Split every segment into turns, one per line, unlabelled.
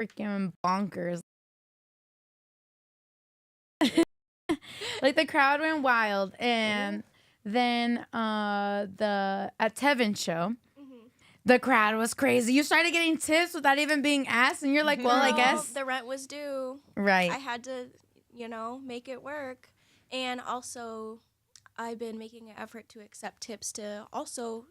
freaking bonkers. Like the crowd went wild, and then the at Tevin's show, the crowd was crazy. You started getting tips without even being asked, and you're like, well, I guess
the rent was due.
Right.
I had to, make it work. And also, I've been making an effort to accept tips to also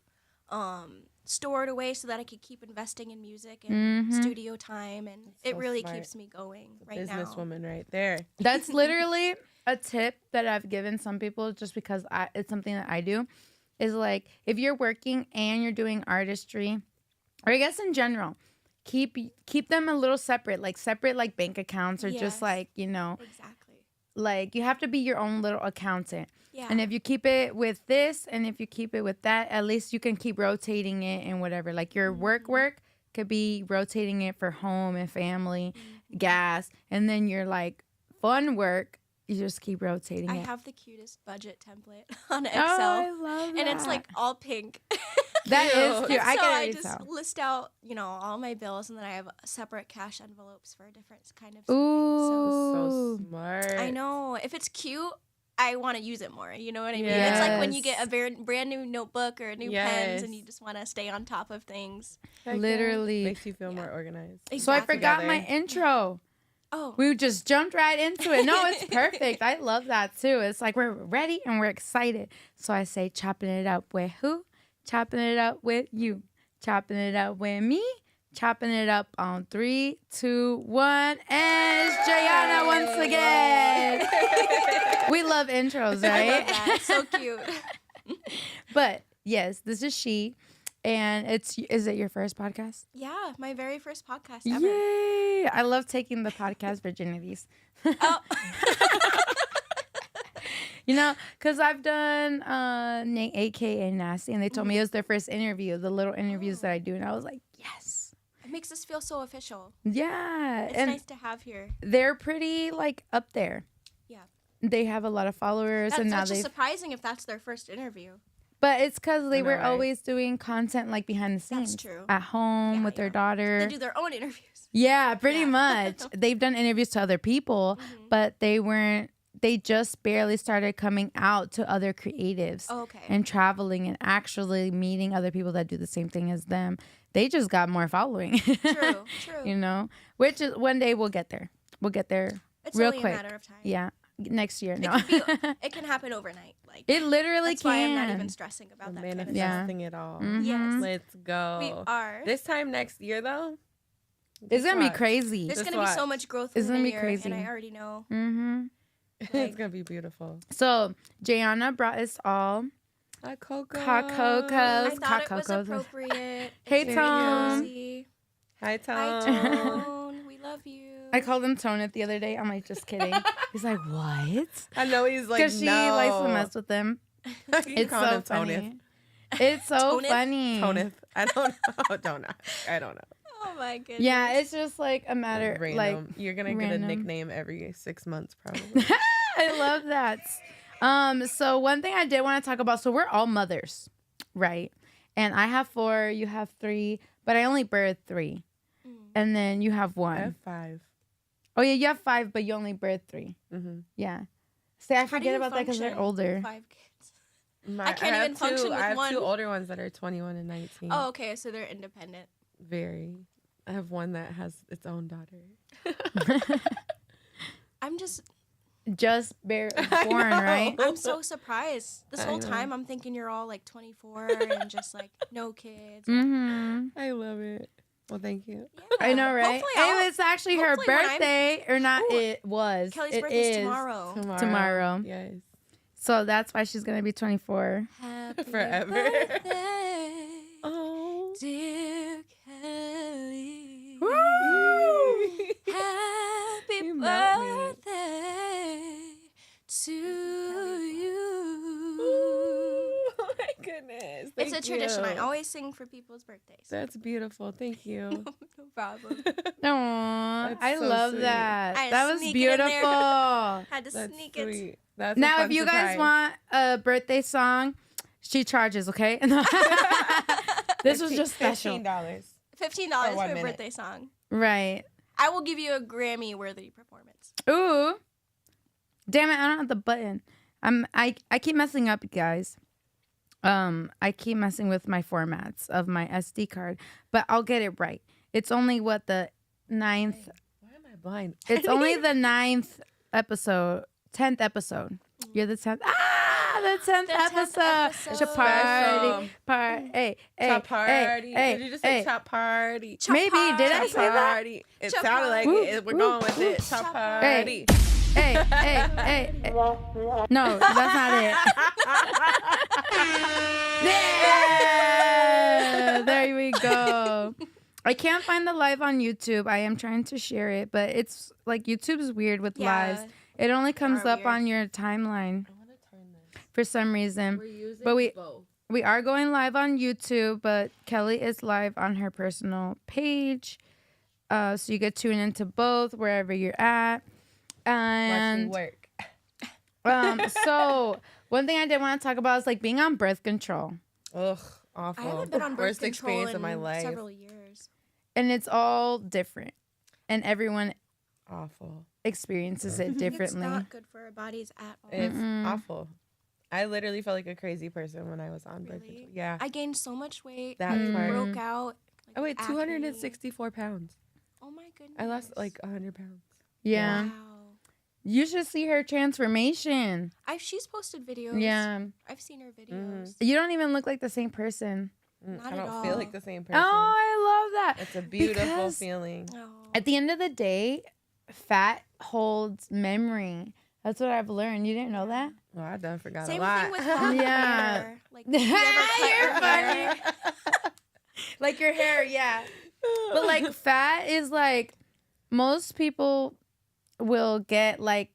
store it away so that I could keep investing in music and studio time. And it really keeps me going right now.
Businesswoman right there.
That's literally a tip that I've given some people just because it's something that I do. Is like, if you're working and you're doing artistry, or I guess in general, keep them a little separate like bank accounts, or just like,
Exactly.
like you have to be your own little accountant.
Yeah.
And if you keep it with this and if you keep it with that, at least you can keep rotating it and whatever. Like your work could be rotating it for home and family, gas, and then your like fun work, you just keep rotating it.
I have the cutest budget template on Excel.
Oh, I love that.
And it's like all pink.
That is cute.
I just list out, all my bills, and then I have separate cash envelopes for different kind of savings.
Ooh.
So smart.
I know. If it's cute, I want to use it more. You know what I mean?
Yes.
It's like when you get a brand new notebook or new pens, and you just want to stay on top of things.
Literally.
Makes you feel more organized.
Exactly.
So I forgot my intro.
Oh.
We just jumped right into it. No, it's perfect. I love that too. It's like we're ready and we're excited. So I say, chopping it up with who? Chopping it up with you. Chopping it up with me. Chopping it up on 3, 2, 1. And it's Jaianna once again. We love intros, right?
I love that. It's so cute.
But yes, this is she. And is it your first podcast?
Yeah, my very first podcast ever.
Yay! I love taking the podcast virginities.
Oh.
Because I've done Nate, AK, and Nasty, and they told me it was their first interview, the little interviews that I do, and I was like, yes.
It makes us feel so official.
Yeah.
It's
and
nice to have here.
they're pretty, like, up there.
Yeah.
They have a lot of followers.
That's
and now
just surprising if that's their first interview.
But it's because they were
right?
always doing content, like, behind the scenes.
That's true.
At home with their daughter.
They do their own interviews.
Yeah, pretty much. They've done interviews to other people, but they just barely started coming out to other creatives and traveling and actually meeting other people that do the same thing as them. They just got more following.
True.
Which is one day we'll get there. We'll get there
It's
real
only
quick.
a matter of time.
Yeah, next year. No,
It can happen overnight. Like
it literally
that's
can.
why I'm not even stressing about that kind of stuff.
Manifesting it all.
Yes.
Let's go.
We are.
This time next year, though,
It's going to be crazy.
There's
Just
going to be so
watch.
much growth
It's
in
gonna
the
be
year,
crazy.
and I already know.
it's going to be beautiful.
So, Jaianna brought us all
Hot cocoa.
hot cocos.
I thought
Hot
it was
cocos.
appropriate.
Hey,
It's very
Tone.
cozy.
Hi,
Hi,
Tom.
Tone. We love you.
I called him Toneth the other day. I'm like, just kidding. He's like, what?
I know he's like,
Because she likes to mess with him.
You
It's
call
so
him
funny.
Toneth.
It's so
Toneth?
funny.
Toneth. I don't know. I don't know.
Oh my goodness.
Yeah, it's just like a matter
Random.
like
You're gonna get a
random.
nickname every 6 months, probably.
I love that. So one thing I did want to talk about, so we're all mothers, right? And I have 4, you have 3, but I only birthed 3. And then you have 1.
I have 5.
Oh yeah, you have 5, but you only birthed 3.
Mm-hmm.
Yeah. See, I
How do
forget
you
about that because they're
function
older.
with 5 kids.
I
can't
have
even function
two,
with
I have
one.
2 older ones that are 21 and 19.
Oh, okay. So they're independent.
Very. I have one that has its own daughter.
I'm just
Barely born, right?
I'm so surprised. This
I
whole
know.
time I'm thinking you're all like 24 and just like no kids.
Mm-hmm.
I love it. Well, thank you.
Yeah.
I know, right?
Hopefully
And it's actually her
hopefully when I'm-
birthday, or not?
Ooh,
It was.
Kelly's
It
birthday's
is.
tomorrow.
Tomorrow.
Yes.
So that's why she's gonna be 24.
Happy
Forever.
birthday,
Oh.
dear Kelly.
Woo!
Happy
You melt me.
birthday to you.
Oh my goodness.
It's a
Thank
tradition. I
you.
always sing for people's birthdays.
That's beautiful. Thank you.
No problem.
Aww,
That's
I
so
love
sweet.
that.
I
That was
sneak it in there.
beautiful.
Had to
That's
sneak it.
sweet. That's a
Now,
fun
if you guys
surprise.
want a birthday song, she charges, okay? This was just special.
$15.
$15
For
for
1
a
minute.
birthday song.
Right.
I will give you a Grammy-worthy performance.
Ooh. Damn it, I don't have the button. I keep messing up, guys. I keep messing with my formats of my SD card, but I'll get it right. It's only what the 9th.
Why am I blind?
It's only the 9th episode, 10th episode. You're the 10th. The 10th episode.
episode.
Party. Hey,
Chop party.
Hey,
Did you just say
hey.
chop party?
Chop
Maybe. Did I
party.
say that?
Party. It
Chop
sounded like
party.
it. We're going with it. Chop
Chop
party.
Hey. No, that's not it. Yeah, there we go. I can't find the live on YouTube. I am trying to share it, but it's like YouTube's weird with lives. It only comes
are
up
weird.
on your timeline
I want to turn this.
for some reason.
We're using
But we-
both.
We are going live on YouTube, but Kelly is live on her personal page. So you could tune into both wherever you're at.
Watch me
And
work.
so one thing I did want to talk about is like being on birth control.
Ugh, awful.
I haven't been on birth
Worst
control
experience
in
of my life.
several years.
And it's all different. And everyone
Awful.
experiences it differently.
It's not good for our bodies at all.
It's
Mm-mm.
awful. I literally felt like a crazy person when I was on birth
Really?
control. Yeah.
I gained so much weight.
That
I
part.
broke out. Like,
Oh, wait,
acne.
264 pounds.
Oh my goodness.
I lost like 100 pounds.
Yeah.
Wow.
You should see her transformation.
She's posted videos.
Yeah.
I've seen her videos.
You don't even look like the same person.
Not
I
at
don't feel
all.
like the same person.
Oh, I love that.
It's a beautiful
Because
feeling.
Oh.
at the end of the day, fat holds memory. That's what I've learned. You didn't know that?
Well, I done forgot
Same
a lot.
thing with long
Yeah.
hair. Like, if you ever cut
You're
your hair?
Like your hair, yeah. But like fat is like most people will get like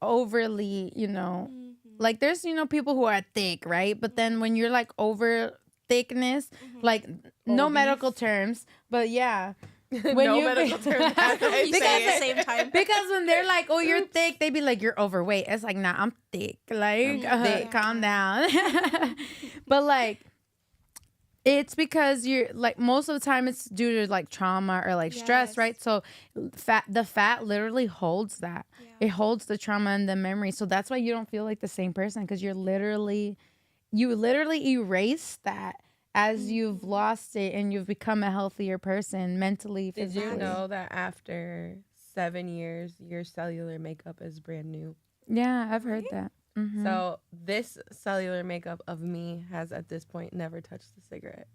overly,
Mhm.
like there's people who are thick, right? But then when you're like over thickness, like no
Obese.
medical terms, but yeah. When
no
you-
medical terms. That's how
You
say
say it at
it.
the same time.
Because when they're like, "Oh, you're thick," they be like, "You're overweight." It's like, "Nah, I'm thick." Like,
thick.
calm down. But like, it's because you're like most of the time it's due to like trauma or like stress,
Yes.
right? So, the fat literally holds that.
Yeah.
It holds the trauma and the memory. So that's why you don't feel like the same person because you literally erase that as you've lost it and you've become a healthier person mentally,
Did
physically.
you know that after 7 years, your cellular makeup is brand new?
Yeah, I've heard
Really?
that. Mhm.
So this cellular makeup of me has at this point never touched a cigarette.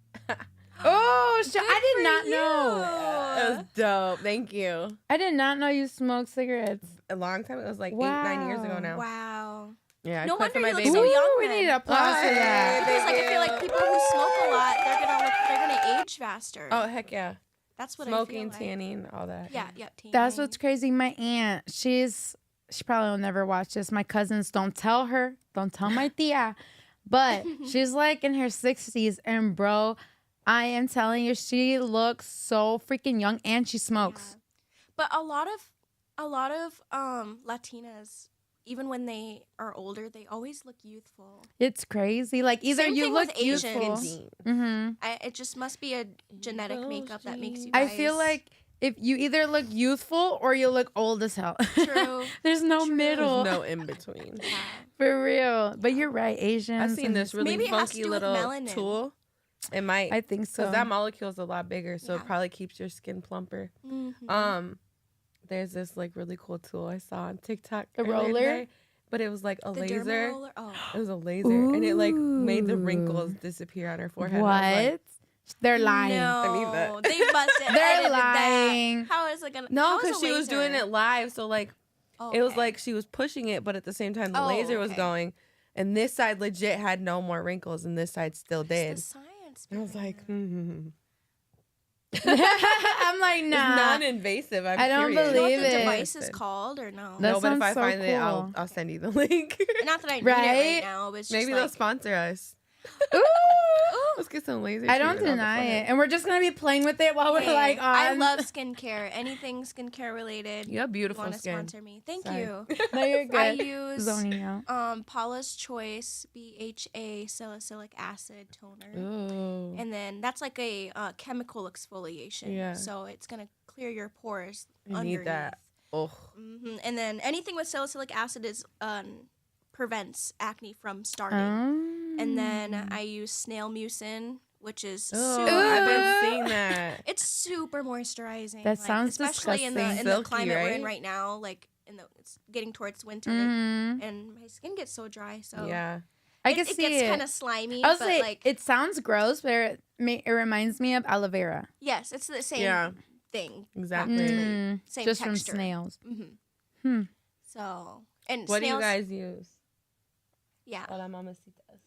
Oh, I
Good
did
for
not
you.
know.
It was dope. Thank you.
I did not know you smoked cigarettes.
A long time. It was like 8-9 years ago now.
Wow.
Yeah, I
No
quit for
wonder
my
you
baby.
look so young
we
then.
need applause for
Hey,
that.
Because
thank
like I feel like
you.
people who smoke a lot, they're gonna age faster.
Oh heck yeah!
That's what
Smoking,
I feel like.
tanning, all that.
Yeah.
That's
tanning.
what's crazy. My aunt, she probably will never watch this. My cousins, don't tell her. Don't tell my tia. But she's like in her 60s. And bro, I am telling you, she looks so freaking young and she smokes.
Yeah. But a lot of Latinas, even when they are older, they always look youthful.
It's crazy. Like either
Same
you
thing
look
with Asians.
youthful.
Skin
Mm-hmm.
It just must be a genetic
Those
makeup that makes you
genes.
guys.
I feel like if you either look youthful or you look old as hell.
True.
There's no
True.
middle.
There's no in between.
Yeah.
For real. But you're right, Asians.
I've seen
and-
this really
Maybe it has to
funky
do with
little
melanin.
tool. It might,
I think so.
because that molecule is a lot bigger, so
Yeah.
it probably keeps your skin plumper.
Mhm.
There's this like really cool tool I saw on TikTok.
A
earlier
roller?
today, but it was like a
The
laser.
derma roller. Oh.
It was a laser, and it like made the
Ooh.
wrinkles disappear on her forehead.
What?
And I was like,
They're lying.
No,
need that.
they must have
They're
edited
lying.
that. How is it gonna?
no,
how is
because
a
she was doing
laser?
it live, so like
Oh,
it was
okay.
like she was pushing it, but at the same time the
Oh,
laser was
okay.
going, and this side legit had no more wrinkles, and this side still
It's
did.
the science.
And I was
behind
like,
it.
I'm like,
It's
nah.
non-invasive. I'm
I don't
curious.
Do you know
believe
what the
it.
device is called or no?
That
No, but if I
sounds so
find it,
cool.
I'll send you the link.
Not that I need it
Right?
right now, but it's
Maybe
just
they'll
like,
sponsor us.
Ooh.
Let's get some laser.
I don't
treatment on the
deny
forehead.
it. And we're just going to be playing with it while we're
hey,
like on.
I love skincare. Anything skincare related.
You have
You
beautiful
want to
skin.
sponsor me? Thank
Sorry.
you.
No, you're
I
good.
use
Zoning out.
Paula's Choice BHA salicylic acid toner.
Ooh.
And then that's like a chemical exfoliation.
Yeah.
So it's going to clear your pores
You
underneath.
need that. Oh.
And then anything with salicylic acid is prevents acne from starting. And then I use snail mucin, which is
Oh,
super.
I've been seeing that.
It's super moisturizing.
That sounds
especially in
disgusting.
the
Silky,
climate we're in
right?
right now. Like it's getting towards winter,
Mhm.
and my skin gets so dry. So
Yeah.
I can
it
see
gets
it.
kind of slimy.
I was
but
like, it sounds gross, but it reminds me of aloe vera.
yes, it's the same
Yeah.
thing.
Exactly.
practically. Same
Just
texture.
from snails.
Mm-hmm. So and
What do
snails,
you guys use?
Yeah.
Hola, mamacitas.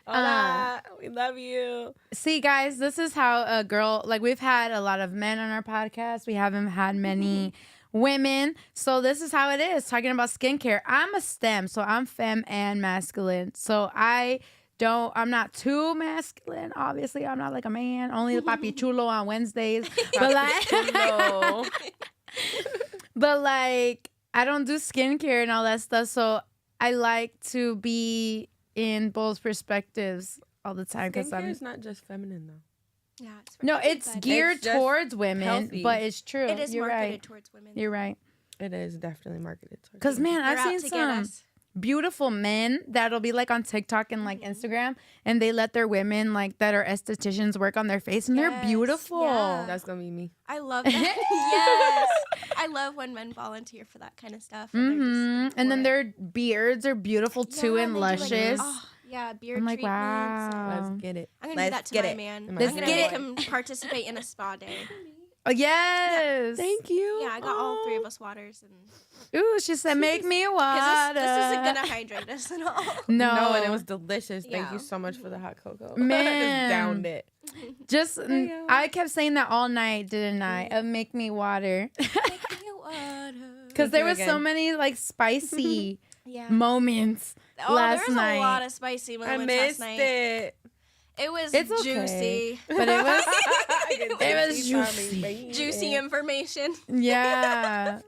Hola, we love you.
See, guys, this is how a girl, like, we've had a lot of men on our podcast. We haven't had many women. So this is how it is, talking about skincare. I'm a STEM, so I'm femme and masculine. So I'm not too masculine. Obviously, I'm not like a man. Only the papi chulo on Wednesdays. But
No.
but like, I don't do skincare and all that stuff. So I like to be in both perspectives all the time.
Skincare is not just feminine, though.
Yeah. It's
No,
really
it's
good.
geared
It's just
towards women,
healthy.
but it's true.
It is
You're
marketed
right.
towards women.
You're right.
It is definitely marketed towards.
Because, man,
They're
I've
out
seen
to get
some
us.
beautiful men that'll be like on TikTok and like Instagram, and they let their women like that are estheticians work on their face, and they're
Yes,
beautiful.
yeah.
That's gonna be me.
I love that. Yes. I love when men volunteer for that kind of stuff. And, they're just looking
And
for
then
it.
their beards are beautiful too
Yeah,
and
they do, like,
luscious.
yeah, beard
I'm like,
treatments.
wow.
Let's get it.
I'm gonna do that to my man. I'm
Let's
gonna
get
make
it.
him participate in a spa day.
Oh, yes.
Thank you.
Yeah, I got all three of us waters, and
Ooh, she said, make me water.
because this isn't gonna hydrate us at all.
No.
No, and it was delicious. Thank
Yeah.
you so much for the hot cocoa.
Man.
Just downed it.
Just,
yeah.
I kept saying that all night, didn't I? Of make me water.
Make me water.
Because
Thank
there
you
was so
again.
many like spicy
Yeah.
moments
Oh,
last
there was
night.
a lot of spicy
I
moments
missed
last night.
it.
It was
It's okay.
juicy.
But it was,
It
was juicy.
Juicy information.
yeah.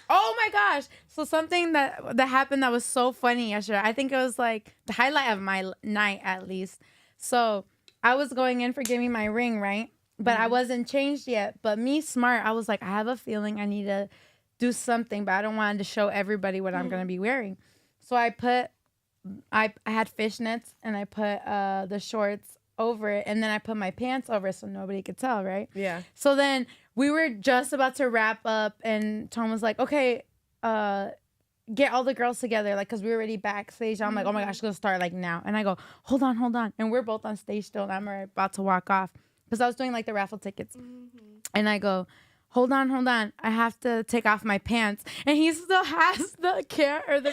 Oh my gosh. So something that happened that was so funny yesterday. I think it was like the highlight of my night at least. So I was going in for giving my ring, right? But I wasn't changed yet. But me smart, I was like, I have a feeling I need to do something, but I don't want to show everybody what I'm going to be wearing. So I had fishnets and I put the shorts over it, and then I put my pants over it so nobody could tell, right?
Yeah.
So then we were just about to wrap up, and Tom was like, okay, get all the girls together, like, because we were already backstage. I'm like, oh my gosh, it's going to start, like, now. And I go, hold on. And we're both on stage still, and I'm about to walk off because I was doing, like, the raffle tickets. And I go, hold on. I have to take off my pants. And he still has the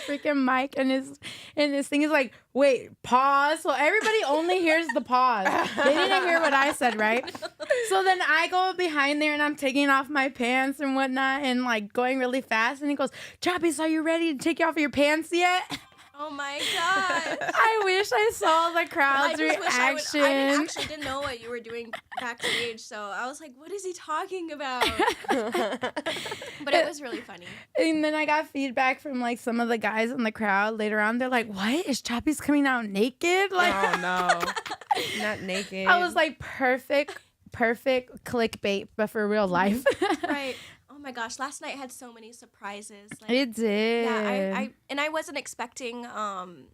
freaking mic, and his thing is like, wait, pause. So everybody only hears the pause. They didn't hear what I said, right? So then I go behind there and I'm taking off my pants and whatnot and like going really fast. And he goes, Chapis, are you ready to take off your pants yet?
Oh my god.
I wish I saw the
I
crowd's
just wish I
reaction.
actually didn't know what you were doing backstage, so I was like, what is he talking about? But it was really funny.
And then I got feedback from like some of the guys in the crowd later on. They're like, what? Is Chappies coming out naked? Like,
Oh no. Not naked.
I was like, perfect clickbait, but for real life.
Right. Oh my gosh, last night had so many surprises. Like,
It did.
yeah, I wasn't expecting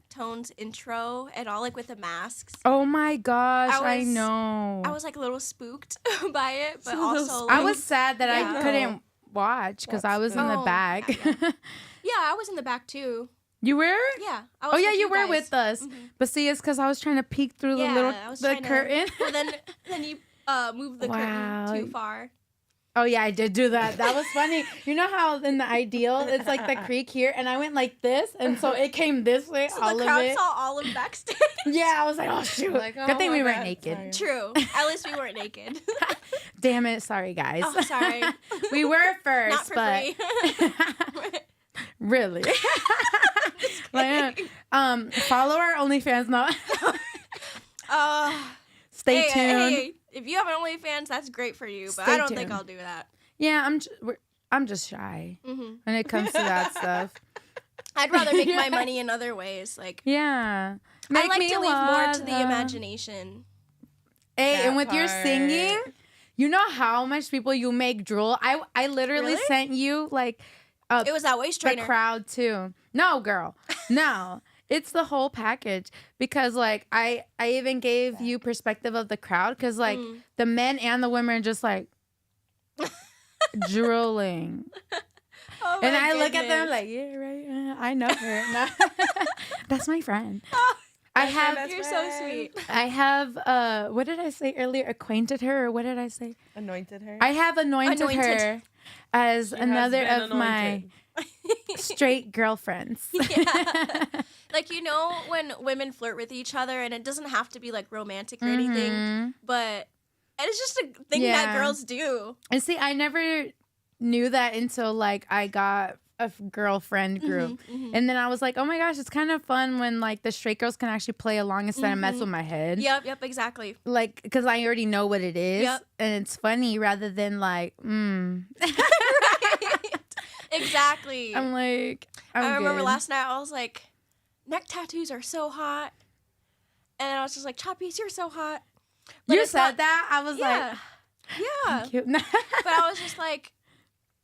Tone's intro at all, like with the masks.
Oh my gosh, I
was-
know.
I was like a little spooked by it, but
A little
also
I
like,
was sad that
Yeah.
I couldn't watch because I was in the
Oh,
back.
yeah, I was in the back too.
You were?
Yeah. I was
Oh yeah,
with
you were
guys.
with us. But see, it's because I was trying to peek through
Yeah, I was
the
trying to-
curtain.
Well, then you moved the
Wow.
curtain too far.
Oh yeah, I did do that. That was funny. You know how in the ideal it's like the creek here, and I went like this, and so it came this way,
So
all
the
of
crowd
it.
saw all of backstage.
Yeah, I was like, oh shoot.
Like,
Good thing
oh
we
my
weren't
God,
naked.
sorry.
True. At least we weren't naked.
Damn it, sorry guys.
Oh, sorry.
We were first,
Not for
but
free.
really. Like, follow our OnlyFans now. Stay
Hey,
tuned.
hey, if you have an OnlyFans, that's great for you, but
Stay
I don't think
tuned.
I'll do that.
Yeah, I'm just shy when it comes to that stuff.
I'd rather make my money in other ways. Like
Yeah.
I
Make
like
me
to leave more to the
water.
imagination.
Hey,
That
and with your
part.
singing, You know how much people you make drool? I literally
Really?
sent you like
It was that waist
the
trainer.
crowd too. No, girl. No. It's the whole package because like I even gave you perspective of the crowd because like the men and the women are just like drooling.
Oh
And
my
I look at them
goodness.
like, yeah, right. I know her. No. That's my friend. I
That's my
have
best
You're so
friend.
sweet.
I have what did I say earlier? Acquainted her or what did I say?
Anointed her.
I have anointed her as
She has
another
been
of my
anointed.
straight girlfriends.
Yeah. Like, you know, when women flirt with each other, and it doesn't have to be like romantic or anything,
Mhm.
but it's just a thing
Yeah.
that girls do.
And see, I never knew that until like I got a girlfriend group. And then I was like, oh my gosh, it's kind of fun when like the straight girls can actually play along instead of mess with my head.
Yep, exactly.
Like, because I already know what it is.
Yep.
And it's funny rather than like,
Exactly.
I'm like,
I remember
good.
last night I was like, neck tattoos are so hot. And I was just like, Chapis, you're so hot. But
You
it's
said
not-
that? I was
Yeah. Yeah.
like, cute.
But I was just like,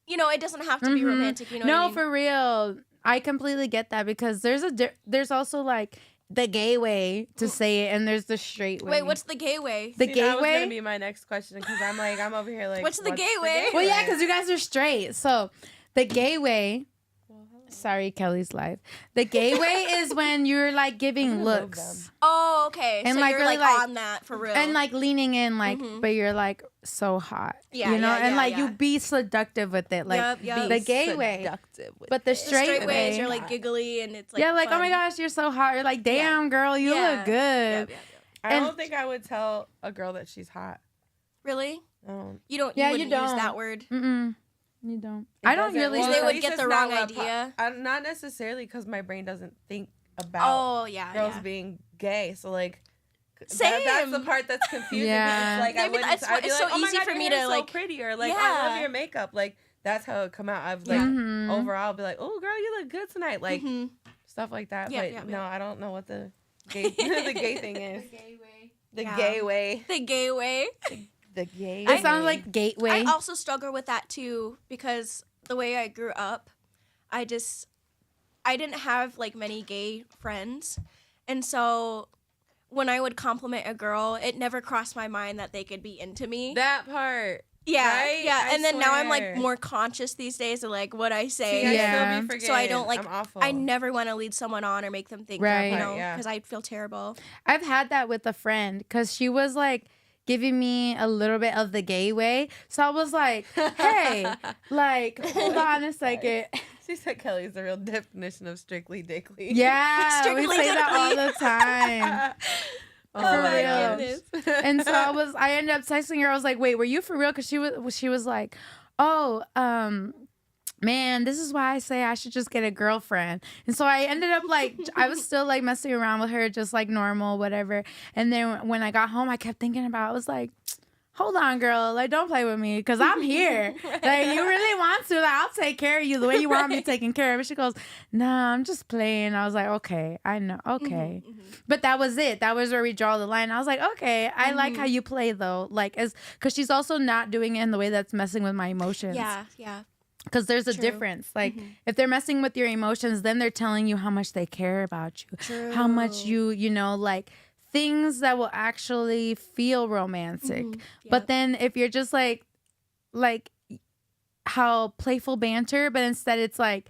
you know, it doesn't have to be romantic, you know what I mean?
for real. I completely get that because there's also like the gay way to say it and there's the straight way.
Wait, what's the gay way?
the
See,
gay
that was
way?
gonna be my next question because I'm over here like,
What's the gay way?
Well, yeah, because you guys are straight. So the gay way. Sorry, Kelly's live. The gay way is when you're like giving
gonna move
looks
Oh, okay.
And,
so
like,
you're
really,
like
like-
on that for real.
and like leaning in, like, but you're like so hot.
Yeah,
you know,
yeah,
and
yeah,
like
yeah.
you be seductive with it, like
Yep.
the gay way.
Seductive with
But the
it.
the
straight,
straight
way,
ways, you're like giggly and it's like
yeah, like oh
fun.
my gosh, you're so hot. You're like, damn, girl, you
Yeah.
look good.
Yep.
I
And-
don't think I would tell a girl that she's hot.
Really?
Um,
You don't.
Yeah,
you
you
wouldn't use
don't.
that word.
Mm-mm. You don't.
it
I don't
doesn't-
really.
Well,
use
they
that.
would
at
get
least
the
it's
wrong
not what
idea.
not necessarily because my brain doesn't think about
Oh yeah.
girls
yeah.
being gay. So like, that's the
Same.
part that's confusing.
Yeah.
It's like I
Maybe
wouldn't.
that's
I'd
why
be
it's
like,
so
oh my
easy
God,
for
your
me
hair's
to,
so
like-
pretty, or like I
Yeah.
love your makeup. Like that's how it come out. I've like
Mhm.
overall I'll be like, oh girl, you look good tonight. Like
Mhm.
stuff like that.
Yeah,
but
yeah,
no,
yeah.
I don't know what the gay the gay thing is.
gay way.
The
Yeah.
gay way.
The gay way.
The gay.
It sounds like gateway.
I also struggle with that too because the way I grew up, I didn't have like many gay friends, and so when I would compliment a girl, it never crossed my mind that they could be into me.
that part.
Yeah,
right?
yeah.
I
And then now I'm like
swear.
more conscious these days of like what I say.
See, I
Yeah.
still be forgetting.
So I don't, like,
I'm awful.
I never want to lead someone on or make them think,
Right.
you know,
Yeah.
because I feel terrible.
I've had that with a friend because she was like giving me a little bit of the gay way. So I was like, hey, like, hold on a second.
She said Kelly's the real definition of strictly dickly.
Yeah, we
Strictly
say that all the time.
Oh
For
my
real.
goodness.
And so I ended up texting her. I was like, wait, were you for real? Because she was like, oh, man, this is why I say I should just get a girlfriend. And so I ended up like, I was still like messing around with her just like normal, whatever. And then when I got home, I kept thinking about it. I was like, hold on, girl. Like, don't play with me because I'm here. Like, you really want to. Like, I'll take care of you the way you want me taken care of. And she goes, nah, I'm just playing. I was like, okay, I know. Okay. But that was it. That was where we draw the line. I was like, okay, I like how you play though. Like, because she's also not doing it in the way that's messing with my emotions.
Yeah, yeah.
Because there's a
True.
difference. Like, if they're messing with your emotions, then they're telling you how much they care about you.
True.
How much you know, like, things that will actually feel romantic. But
Yep.
then if you're just like how playful banter, but instead it's like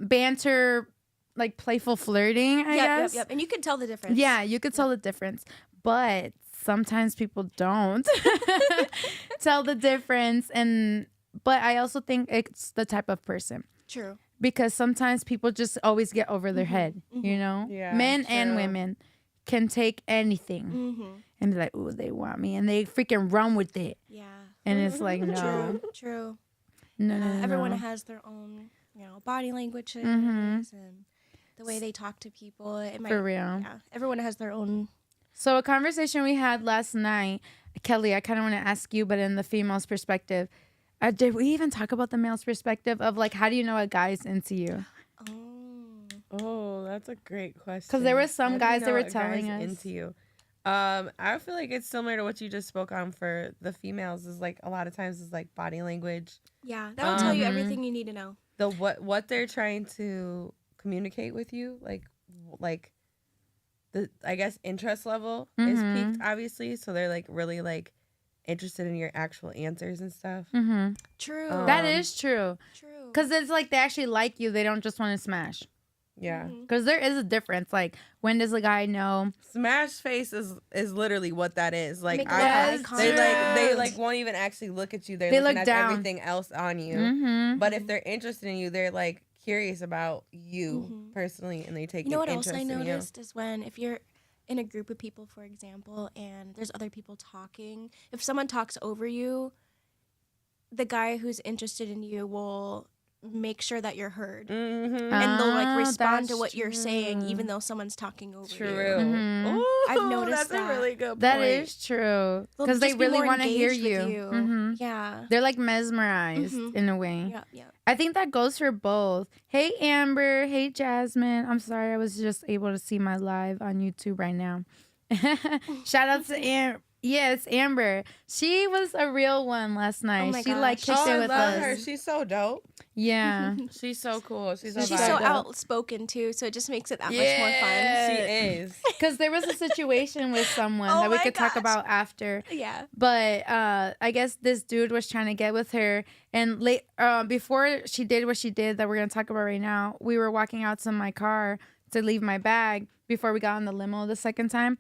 banter, like playful flirting, I guess.
Yep. And you can tell the difference.
Yeah, you could tell the difference. But sometimes people don't tell the difference. But I also think it's the type of person.
True.
Because sometimes people just always get over their head, you know?
Yeah,
Men and
true.
women can take anything and be like, ooh, they want me. And they freaking run with it.
Yeah.
And it's like, no.
True.
No, no, no.
Everyone
no.
has their own, body languages
Mhm.
and the way they talk to people. It might,
For real.
Yeah. Everyone has their own.
So a conversation we had last night, Kelly, I kind of want to ask you, but in the female's perspective, did we even talk about the male's perspective of like, how do you know a guy's into you?
Oh.
Oh, that's a great question.
'Cause there were some
How do you
guys that
know
were
a guy's
telling us.
into you. I feel like it's similar to what you just spoke on for the females. Is like a lot of times is like body language.
Yeah, that'll tell you everything you need to know.
The what they're trying to communicate with you, like the I guess interest level is peaked, obviously. So they're like really like interested in your actual answers and stuff.
True.
That is true.
True.
Because it's like they actually like you. They don't just want to smash.
Yeah.
Because there is a difference. Like, when does a guy know?
Smash face is literally what that is. Like,
Make
eye
they like won't even actually look at you. They're
They
looking
look
at
down.
everything else on you. But if they're interested in you, they're like curious about you personally, and they take
You know what else
interest
I
in you.
noticed is when if you're in a group of people, for example, and there's other people talking, if someone talks over you, the guy who's interested in you will make sure that you're heard. And they'll like respond to what you're saying even though someone's talking over you.
Ooh,
I've noticed
that's a really good point.
That is true.
They'll
Because they
just be
really
more
want to hear
engaged with
you.
Yeah.
They're like mesmerized in a way.
Yeah, yeah.
I think that goes for both. Hey, Amber. Hey, Jasmine. I'm sorry. I was just able to see my live on YouTube right now. Shout out to Amber. Yeah, it's Amber. She was a real one last night.
my
She like
gosh.
kicked it
I
with
love
us.
her. She's so dope.
Yeah.
She's so cool. She's
She's
vibe.
so
dope.
outspoken too, so it just makes it that much more fun.
She is.
Because there was a situation with someone
Oh
that we
my
could talk
gosh.
about after.
Yeah.
But I guess this dude was trying to get with her. And before she did what she did that we're going to talk about right now, we were walking out to my car to leave my bag before we got on the limo the second time.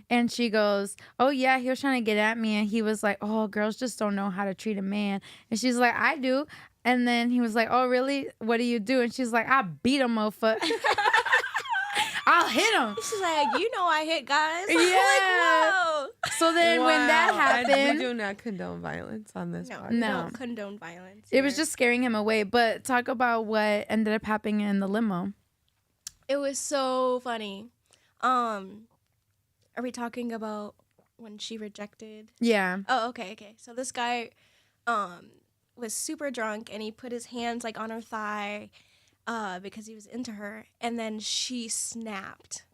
And she goes, oh, yeah, he was trying to get at me. And he was like, oh, girls just don't know how to treat a man. And she's like, I do. And then he was like, oh, really? What do you do? And she's like, I beat him, motherfucker. I'll hit him.
She's like, you know I hit guys.
Yeah.
Like, whoa.
So then when that
We
happened,
do not condone violence on this
No,
podcast.
we
No.
don't condone violence.
it was
here.
just scaring him away. But talk about what ended up happening in the limo.
It was so funny. Are we talking about when she rejected?
Yeah.
Oh, okay. So this guy was super drunk and he put his hands like on her thigh because he was into her, and then she snapped.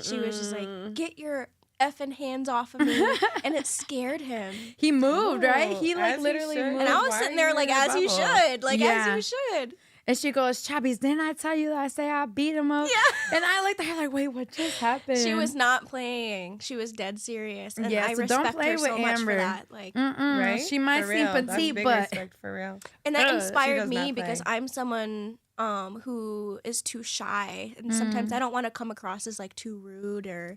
She was just like, get your effing hands off of me. And it scared him.
He moved, right?
Oh,
He like
as he
literally
should.
moved.
And I was
Why
sitting
are
there
you
like,
in a
as you
bubble?
should. Like,
Yeah.
as you should.
And she goes, Chapis, didn't I tell you that I say I beat him up?
Yeah.
And I looked at her like, wait, what just happened?
She was not playing. She was dead serious. And
Yeah,
I
so don't
respect
play
her so
with
much for
Amber.
that. Like,
Right?
She might
For
seem
real. That's
petite,
big
but
respect for real.
and that
She
inspired
does
me
not
because
play.
I'm someone who is too shy, and sometimes I don't want to come across as like too rude, or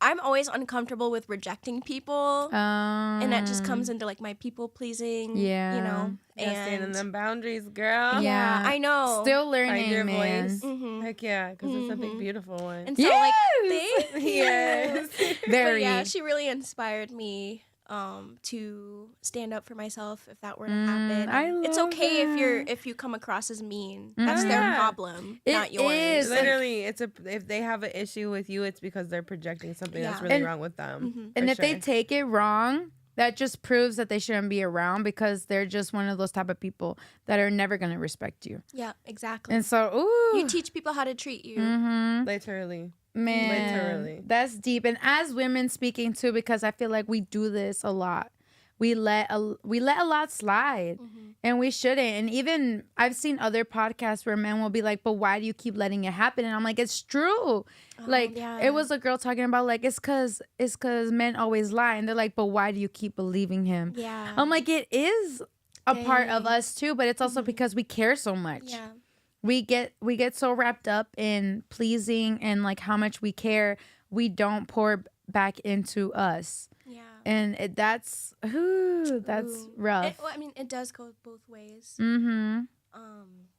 I'm always uncomfortable with rejecting people, and that just comes into like my people pleasing,
Yeah.
you know.
Yeah, standing
And
them boundaries, girl.
yeah, I know.
Still
Find
learning,
your
man.
voice.
Mhm.
Heck yeah, because it's a big, beautiful one.
And so like,
Yes!
thank you.
Yes.
But
Very.
yeah, she really inspired me to stand up for myself if that were to happen.
I
It's
love
okay
that.
if you come across as mean. That's their
Yeah.
problem,
It
not yours.
is.
Literally, if they have an issue with you, it's because they're projecting something that's
Yeah.
really
And-
wrong with them.
And
for
if they
sure.
take it wrong, that just proves that they shouldn't be around because they're just one of those type of people that are never going to respect you.
Yeah, exactly.
And so, ooh.
You teach people how to treat you.
Literally.
Man,
Literally.
that's deep. And as women speaking too, because I feel like we do this a lot. We let a lot slide, and we shouldn't. And even I've seen other podcasts where men will be like, "But why do you keep letting it happen?" And I'm like, "It's true." Like
yeah.
it was a girl talking about like it's cause men always lie, and they're like, "But why do you keep believing him?"
Yeah.
I'm like, it is a part of
Dang.
us too, but it's also because we care so much.
Yeah.
We get so wrapped up in pleasing and like how much we care, we don't pour back into us.
Yeah.
And that's
Ooh.
rough.
I mean, it does go both ways.
Mm-hmm.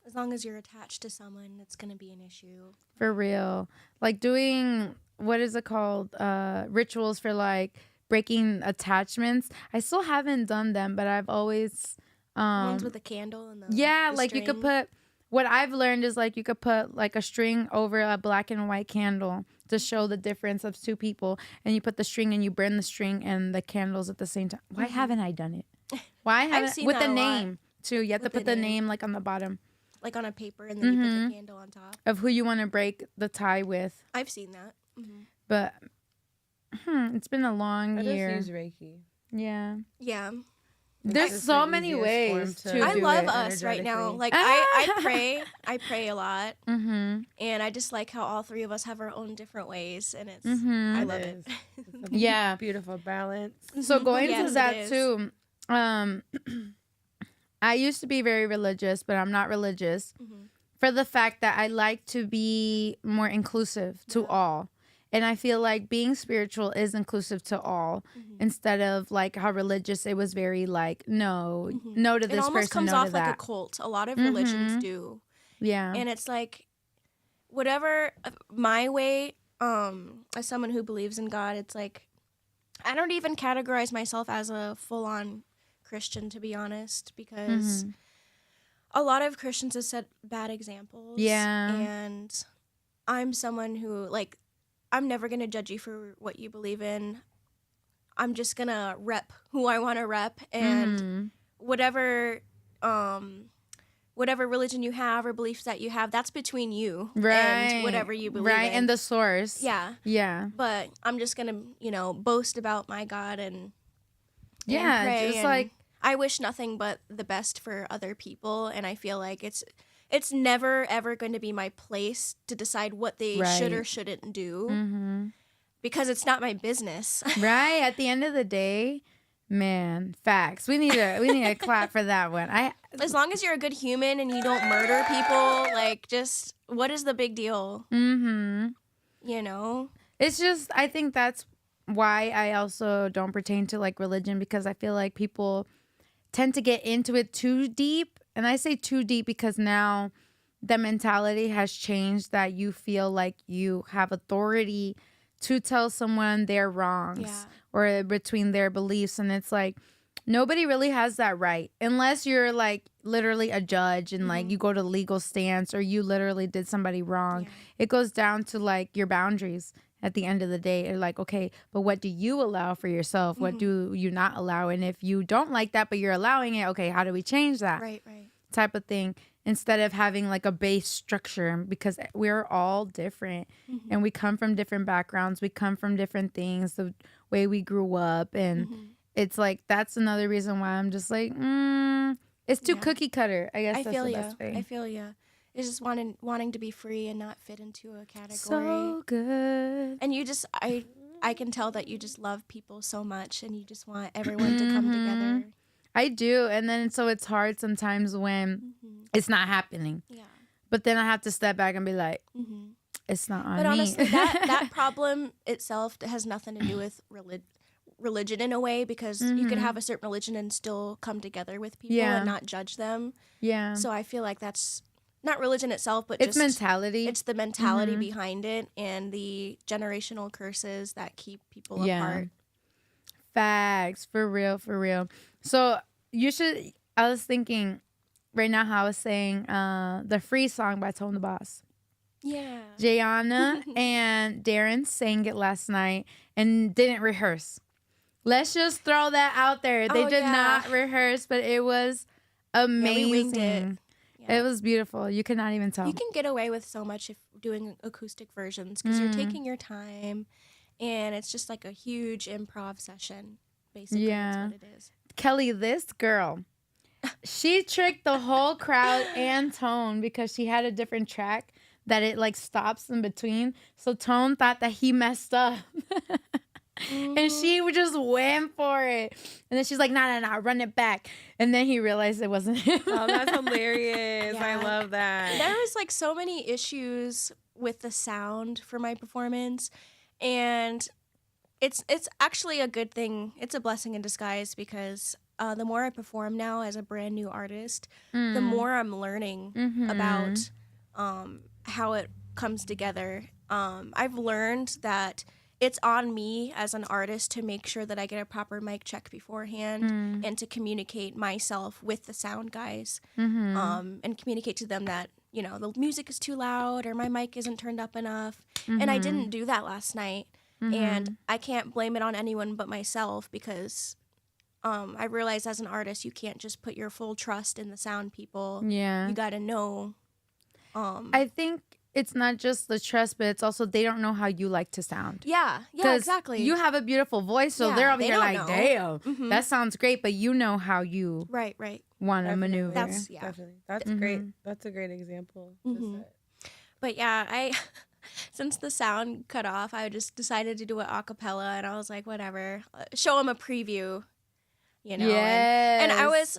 As long as you're attached to someone, it's gonna be an issue.
For real. Like doing, what is it called? Rituals for like breaking attachments. I still haven't done them, but I've always
Ones with a candle and the
yeah,
the
like you could
string.
put, what I've learned is like you could put like a string over a black and white candle to show the difference of two people, and you put the string and you burn the string and the candles at the same time. Why haven't I done it? Why haven't
seen
with
that
the
a lot.
name too? You have to
With
put
the
the
name.
name like on the bottom
like on a paper, and then you put the candle on top.
of who you want to break the tie with.
I've seen that.
But it's been a long
I
year.
just use Reiki.
Yeah.
Yeah.
There's
just
so
the
many
easiest
ways
form
to
to
I
do
love
it.
us right now.
energetically.
Like I pray a lot,
Mm-hmm.
and I just like how all three of us have our own different ways, and it's
Mm-hmm.
I love it.
is. It's a
Yeah.
beautiful balance.
So going
Yes,
to
it
that
is.
too, I used to be very religious, but I'm not religious
Mhm.
for the fact that I like to be more inclusive to
Yeah.
all. And I feel like being spiritual is inclusive to all
Mhm.
instead of like how religious it was very like, no
Mhm.
to
It
this
almost
person,
comes
no
off
to
like a
that.
cult. A lot of religions
Mhm.
do,
Yeah.
and it's like whatever my way. As someone who believes in God, it's like I don't even categorize myself as a full-on Christian, to be honest, because
Mhm.
a lot of Christians have set bad examples.
Yeah.
And I'm someone who, like, I'm never going to judge you for what you believe in. I'm just going to rep who I want to rep. And
Mhm.
whatever whatever religion you have or beliefs that you have, that's between you and whatever you believe
right,
in.
and the source.
Yeah.
Yeah.
But I'm just going to, boast about my God and
Yeah,
pray,
just
and
like
I wish nothing but the best for other people, and I feel like it's never ever going to be my place to decide what they should or
Right.
shouldn't do
mm-hmm.
because it's not my business.
Right, at the end of the day, man, facts. We need a clap for that one.
As long as you're a good human and you don't murder people, like, just what is the big deal?
Mhm.
It's
just I think that's why I also don't pertain to like religion, because I feel like people tend to get into it too deep. And I say too deep because now the mentality has changed that you feel like you have authority to tell someone their wrongs or between their beliefs. And it's like, nobody really has that right unless you're like literally a judge and like you go to legal stance or you literally did somebody wrong. It goes down to like your boundaries at the end of the day. You're like, okay, but what do you allow for yourself? What do you not allow? And if you don't like that, but you're allowing it, okay, how do we change that?
right.
Type of thing, instead of having like a base structure, because we're all different and we come from different backgrounds. We come from different things, the way we grew up. And it's like, that's another reason why I'm just like, it's too cookie cutter. I guess
I
that's
feel
the
ya.
best way.
I feel ya. It's just wanting to be free and not fit into a category.
So good.
And you just, I can tell that you just love people so much and you just want everyone to come together.
I do. And then so it's hard sometimes when it's not happening.
Yeah.
But then I have to step back and be like, it's not on me.
But honestly, that problem itself has nothing to do with religion in a way, because you could have a certain religion and still come together with people and not judge them.
Yeah.
So I feel like that's not religion itself, but
it's
just
mentality.
It's the mentality behind it and the generational curses that keep people apart.
Facts. For real, for real. So I was thinking right now how I was saying the Free song by Tone the Boss.
Yeah.
Jaianna and Darren sang it last night and didn't rehearse. Let's just throw that out there. They did not rehearse, but it was amazing.
Yeah, we winged it. Yeah.
It was beautiful. You could not even tell.
You can get away with so much if doing acoustic versions, because you're taking your time, and it's just like a huge improv session, basically.
Yeah.
That's what it is.
Kelly, this girl, she tricked the whole crowd and Tone because she had a different track that it like stops in between. So Tone thought that he messed up. And she just went for it. And then she's like, nah, run it back. And then he realized it wasn't him.
Oh, that's hilarious.
Yeah.
I love that.
There was like so many issues with the sound for my performance, and it's actually a good thing. It's a blessing in disguise, because the more I perform now as a brand new artist, the more I'm learning about how it comes together. I've learned that it's on me as an artist to make sure that I get a proper mic check beforehand and to communicate myself with the sound guys and communicate to them that, the music is too loud or my mic isn't turned up enough. And I didn't do that last night. And I can't blame it on anyone but myself, because I realized as an artist, you can't just put your full trust in the sound people.
Yeah.
You got to know.
I think it's not just the trust, but it's also they don't know how you like to sound.
Yeah,
'Cause
exactly.
You have a beautiful voice, so
Yeah,
they're over
they
here
don't
like,
know.
damn,
Mhm.
that sounds great, but you know how you
right.
want to
Definitely.
maneuver.
That's
Definitely. That's great. That's a great example. to
Mhm.
set.
But yeah, I since the sound cut off, I just decided to do it a cappella, and I was like, whatever, show them a preview, you know. And I was,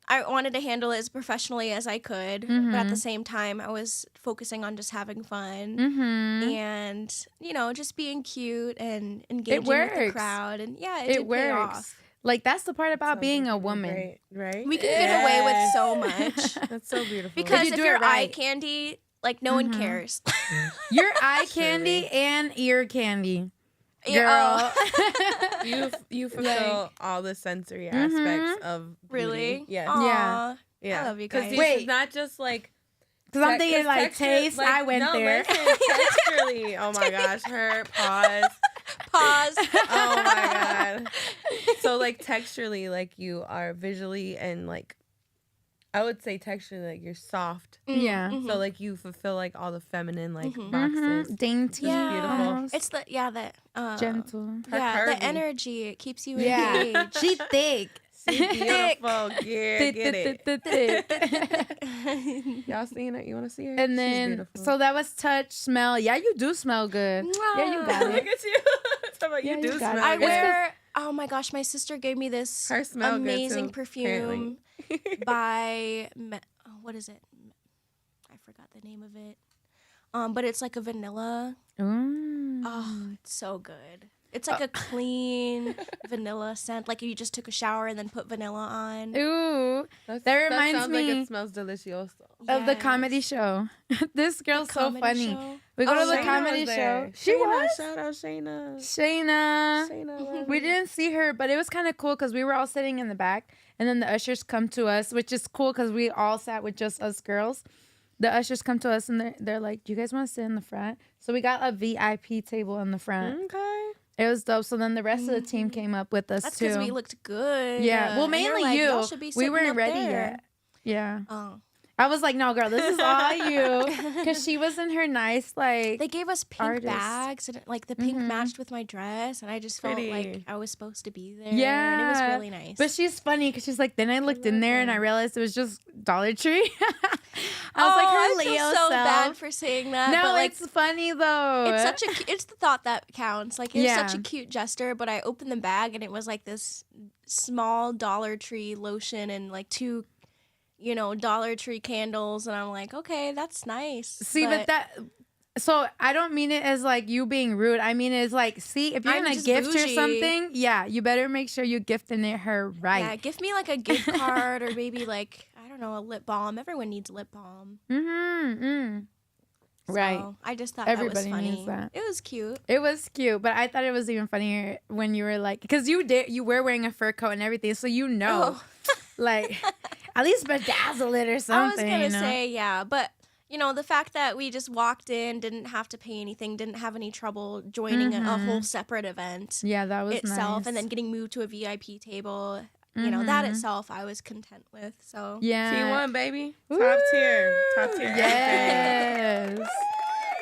I wanted to handle it as professionally as I could, but at the same time, I was focusing on just having fun and just being cute and engaging with the crowd, and yeah, it did pay off.
Like that's the part about
Sounds
being
like
a
you did
woman.
great, right?
We can get away with so much
That's so beautiful.
because
you
if
do
you're
it right.
eye candy, like no one cares.
You're eye candy and ear candy.
Yeah,
Girl.
You fulfill all the sensory aspects of beauty.
really?
Yes.
Aw,
Yeah.
I love you guys.
Because
Wait.
it's not just like
Because I'm thinking like
texture-
taste.
like,
I went
no,
there.
Listen, texturally. Oh my gosh, her pause.
Pause.
Oh my god. So like texturally, like you are visually and like I would say texturally, like you're soft.
Yeah.
So like you fulfill like all the feminine like boxes.
Dainty.
Yeah,
beautiful.
almost.
it's the
Gentle.
yeah,
curvy.
the energy. It keeps you
Yeah.
engaged.
She thick.
See, beautiful. Yeah, get it.
Thick.
Y'all seen it? You want to see her?
And
She's
then,
beautiful.
so that was touch, smell. Yeah, you do smell good. Yeah, you got
Look
it.
at you. Talking about
Yeah,
you
you
do
got
smell
it.
I
good.
wear. Oh my gosh, my sister gave me this
Her smell good,
amazing
too,
perfume by what is it? I forgot the name of it. But it's like a vanilla.
Ooh.
Oh, it's so good. It's like a clean vanilla scent, like you just took a shower and then put vanilla on.
Ooh. That reminds
sounds
me
like it smells delicioso.
of the
Yes.
comedy show. This girl's so
Comedy
funny.
show?
We go
Oh,
to the
Shayna
comedy
was
show.
there.
She
Shayna,
was?
Shout out Shayna.
Shayna.
Shayna.
We didn't see her, but it was kind of cool because we were all sitting in the back, and then the ushers come to us, which is cool because we all sat with just us girls. The ushers come to us, and they're like, "Do you guys want to sit in the front?" So we got a VIP table in the front.
Okay.
It was dope. So then the rest of the team came up with us
That's
too.
because we looked good.
Yeah, well,
and they're
mainly
like,
you.
"Y'all should be
We
sitting
weren't
up
ready
there."
yet. Yeah,
Oh.
I was like, "No, girl, this is all you," because she was in her nice like.
They gave us pink
Artist.
bags, and like the pink matched with my dress, and I just felt
Pretty.
like I was supposed to be there.
Yeah,
and it was really nice.
But she's funny because she's like, then I looked in
love
there and I
that.
realized it was just Dollar Tree. I was like, her
I
Leo
feel so
self.
bad for saying that.
No,
but like,
it's funny though.
it's such a it's the thought that counts. Like it's such
Yeah.
a cute gesture. But I opened the bag and it was like this small Dollar Tree lotion and like two, Dollar Tree candles, and I'm like, okay, that's nice.
See, but that. So I don't mean it as like you being rude. I mean it as like, see, if you're
I'm
gonna
just
gift her
bougie.
something, yeah, you better make sure you gifting it her right.
yeah, give me like a gift card or maybe like I don't know, a lip balm. Everyone needs lip balm.
Right.
So I just thought
Everybody
that was funny.
needs that.
It was cute.
It was cute, but I thought it was even funnier when you were like, because you were wearing a fur coat and everything, so
Oh.
like, at least bedazzle it or
I was
something.
gonna
you know?
say yeah, but the fact that we just walked in, didn't have to pay anything, didn't have any trouble joining a whole separate event
Yeah, that was
itself,
nice.
and then getting moved to a VIP table. That itself I was content with. So
yeah,
T1, baby. Top tier. Top tier.
Yes.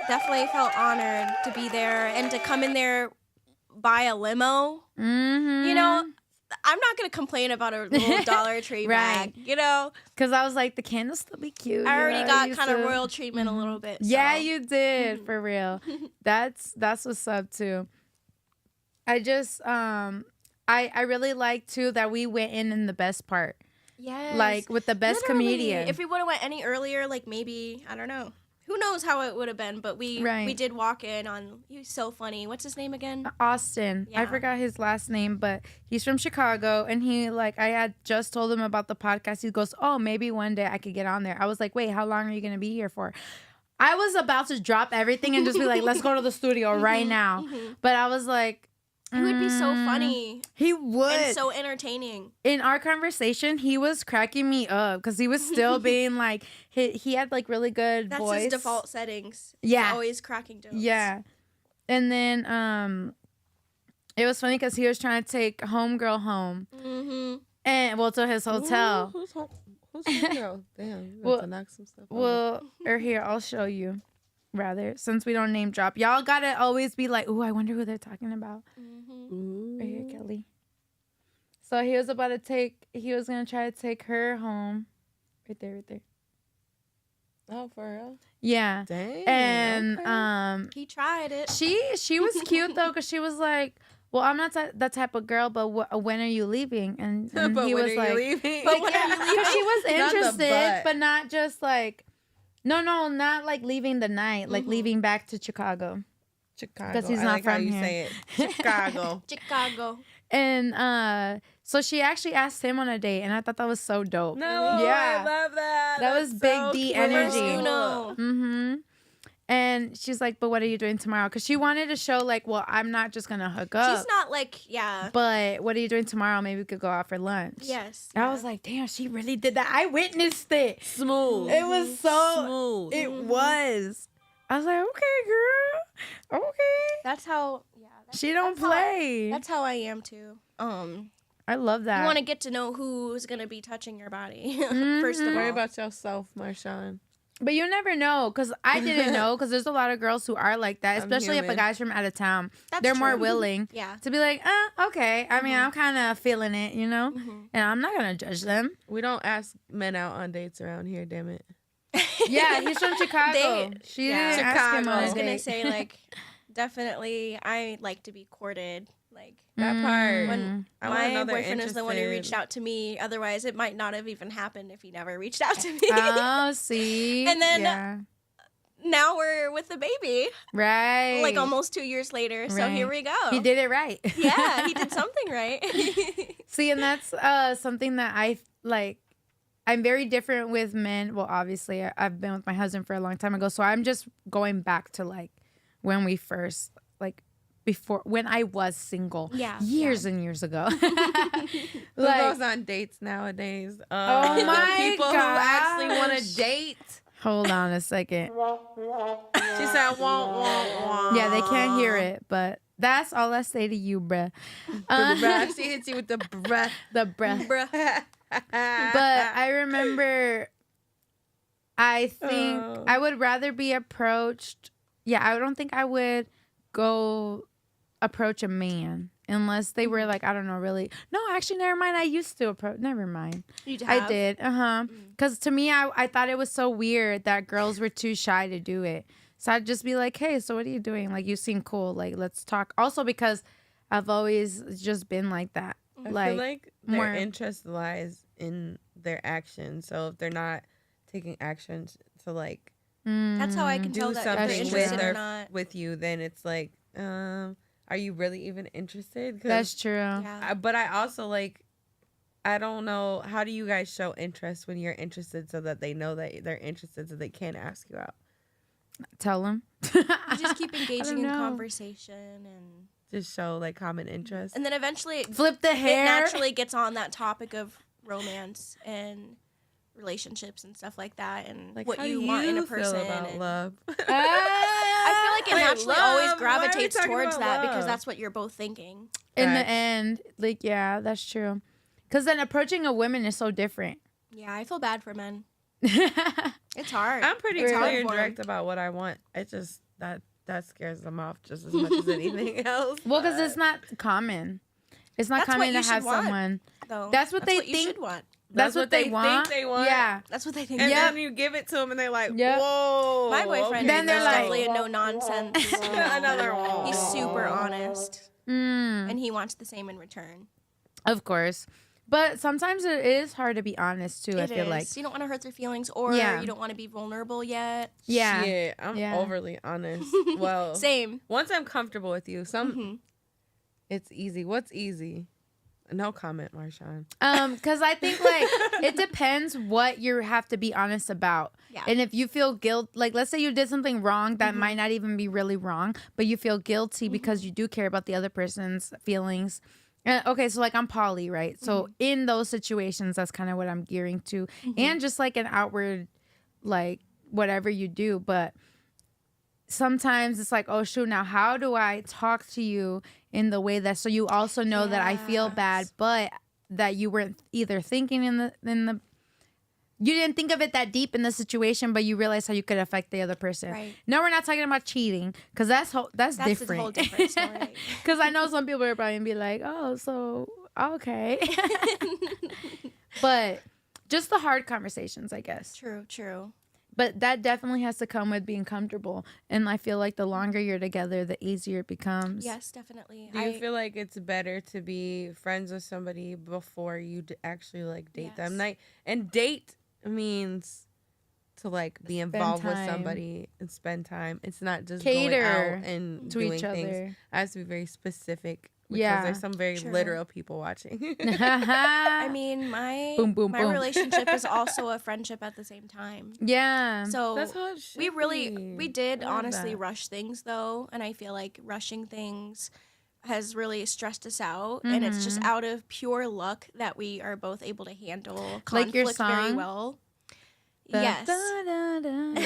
definitely felt honored to be there and to come in there by a limo.
Mm-hmm.
I'm not gonna complain about a little Dollar Tree
Right.
bag.
Because I was like, the candles still be cute.
I
you
already
know,
got
used
kind of
to-
royal treatment a little bit.
Yeah,
so.
you did for real. That's what's up too. I just I really like too that we went in the best part,
Yes.
like with the best
Literally,
comedian.
If we would have went any earlier, like maybe I don't know. Who knows how it would have been? But we
Right.
did walk in on. He was so funny. What's his name again?
Austin. I
Yeah.
forgot his last name, but he's from Chicago, and he I had just told him about the podcast. He goes, "Oh, maybe one day I could get on there." I was like, "Wait, how long are you gonna be here for?" I was about to drop everything and just be like, "Let's go to the studio right now," but I was like,
He would be so funny
He would.
and so entertaining.
In our conversation, he was cracking me up because he was still being like, he had like really good
That's
voice.
his default settings.
Yeah.
He's always cracking jokes.
Yeah. And then it was funny because he was trying to take homegirl home
Mm-hmm.
and to his hotel.
Who's your girl? Damn, you
Well-
have to knock some stuff over.
Well, or here, I'll show you. Rather, since we don't name drop, y'all gotta always be like, "Ooh, I wonder who they're talking about."
Mm-hmm.
Right here, Kelly. So he was gonna try to take her home. Right there.
Oh, for real?
Yeah.
Dang.
And
okay.
He tried it.
she was cute though, because she was like, "Well, I'm not that type of girl, but when are you leaving?" And
But
he
when
was
are
like,
you leaving?
But when are you
because she was
Not the
interested,
but.
but not just like, no, not like leaving the night, like leaving back to Chicago.
Chicago.
'Cause he's
I
not
like how
from
you
here.
say it. Chicago.
Chicago.
And so she actually asked him on a date, and I thought that was so dope.
No,
Yeah.
I love that.
That was Big
so
D
cute.
energy.
Uno.
Mm-hmm. And she's like, "But what are you doing tomorrow?" Because she wanted to show like, "Well, I'm not just gonna hook up,
She's not like, yeah.
but what are you doing tomorrow? Maybe we could go out for lunch."
Yes.
I was like, "Damn, she really did that." I witnessed it.
Smooth.
It was so.
smooth.
It was. I was like, "Okay, girl. Okay."
That's how, yeah.
She don't
that's how
play.
That's how I am too.
I love that.
You want to get to know who's going to be touching your body, first of
Mhm.
all.
Worry about yourself, Marshawn.
But you never know, because I didn't know, because there's a lot of girls who are like that,
I'm
especially if a
human.
guy's from out of town.
That's
They're more
true.
willing
Yeah.
to be like, okay. I mean, I'm kind of feeling it, you know?
Mhm.
And I'm not going to judge them.
We don't ask men out on dates around here, damn it.
Yeah, he's from Chicago. She
yeah.
didn't ask him
Chicago.
on
I
a
was going to
date.
say, like, definitely, I like to be courted. Like,
That part.
when
I wanna know
my
they're
boyfriend is the one who
interested.
reached out to me. Otherwise, it might not have even happened if he never reached out to me.
Oh, see?
And then-
Yeah.
Now we're with the baby,
Right.
like almost 2 years later. So
Right.
here we go.
He did it right.
Yeah, he did something right.
See, and that's something that I like. I'm very different with men. Well, obviously, I've been with my husband for a long time ago, so I'm just going back to like when we first, like before, when I was single,
Yeah,
years and years ago.
Who goes on dates nowadays?
Oh my
people who actually want
gosh.
to date.
Hold on a second.
She said, "Won't."
Yeah, they can't hear it, but that's all I say to you, bruh.
She hits you with the breath.
The breath.
Bruh.
But I remember, I think
Oh.
I would rather be approached. Yeah, I don't think I would go approach a man unless they were like, I don't know, really. No, actually, never mind. I used to approach. Never mind.
You
I did. Because to me, I thought it was so weird that girls were too shy to do it. So I'd just be like, hey, so what are you doing? Like, you seem cool. Like, let's talk. Also, because I've always just been like that.
I feel like their
more-
interest lies in their actions. So if they're not taking actions to like
That's how I can tell
do
that they're
something
interested
with
or
or
not.
with you, then it's like, are you really even interested? 'Cause
That's true.
Yeah.
but I also like, I don't know, how do you guys show interest when you're interested so that they know that they're interested so they can ask you out?
Tell them.
You just keep engaging in
know.
conversation and
Just show like common interest.
then eventually it
Flip the hair.
naturally gets on that topic of romance and relationships and stuff like that and
Like,
what
how
you
do
want in a
you feel
person.
about
and
love?
I feel like it
Wait,
naturally
love?
always
Why are we
gravitates
talking
towards
about
that because
love?
that's what you're both thinking.
In the
Facts.
end, like, yeah, that's true. Because then approaching a woman is so different.
Yeah, I feel bad for men.
That's
It's hard.
I'm pretty
Really?
clear and
For 'em.
direct about what I want. It just that scares them off just as much as anything else.
well, because
but-
it's not common. It's not
That's what
common
you
to
should
have
want.
someone.
Though.
That's what they
you
think.
should want.
That's what they want.
think they want.
Yeah.
That's what they think.
And
Yep.
then you give it to them and they're like,
Yep.
whoa.
My boyfriend
okay,
Then they're
is
like-
definitely a no nonsense.
Another one.
He's super honest,
Mm,
and he wants the same in return.
of course. But sometimes it is hard to be honest, too, I
It
feel
is.
like.
You don't want to hurt their feelings, or
Yeah.
you don't want to be vulnerable yet.
Yeah.
Shit, I'm
Yeah.
overly honest. Well,
Same.
once I'm comfortable with you,
Mhm.
it's easy. What's easy? No comment, Marshawn.
Because I think, like, it depends what you have to be honest about.
Yeah.
And if you feel guilt, like, let's say you did something wrong that might not even be really wrong, but you feel guilty because you do care about the other person's feelings. Okay, so, like, I'm poly, right? So, in those situations, that's kind of what I'm gearing to. And just, like, an outward, like, whatever you do. But sometimes it's like, oh, shoot, now how do I talk to you in the way that, so you also know that I feel bad,
Yes.
but that you weren't either thinking in the you didn't think of it that deep in the situation, but you realized how you could affect the other person.
Right.
No, we're not talking about cheating, because that's different.
a whole different story.
Because I know some people are probably gonna be like, oh, so okay. But just the hard conversations, I guess.
True.
But that definitely has to come with being comfortable. And I feel like the longer you're together, the easier it becomes.
Yes, definitely.
Do you feel like it's better to be friends with somebody before you actually like date them? And date means to like be involved with somebody and spend time. It's not just
Cater
going out and
to
doing
each
things.
other.
It has to be very specific. Because
Yeah.
there's some very literal people watching.
I mean, my
Boom, boom,
my
boom.
relationship is also a friendship at the same time.
Yeah.
So
That's how it should
we did
be. I love
honestly
that.
rush things though, and I feel like rushing things has really stressed us out, and it's just out of pure luck that we are both able to handle conflict
Like your
very
song?
well.
Da,
Yes.
da, da, da, da.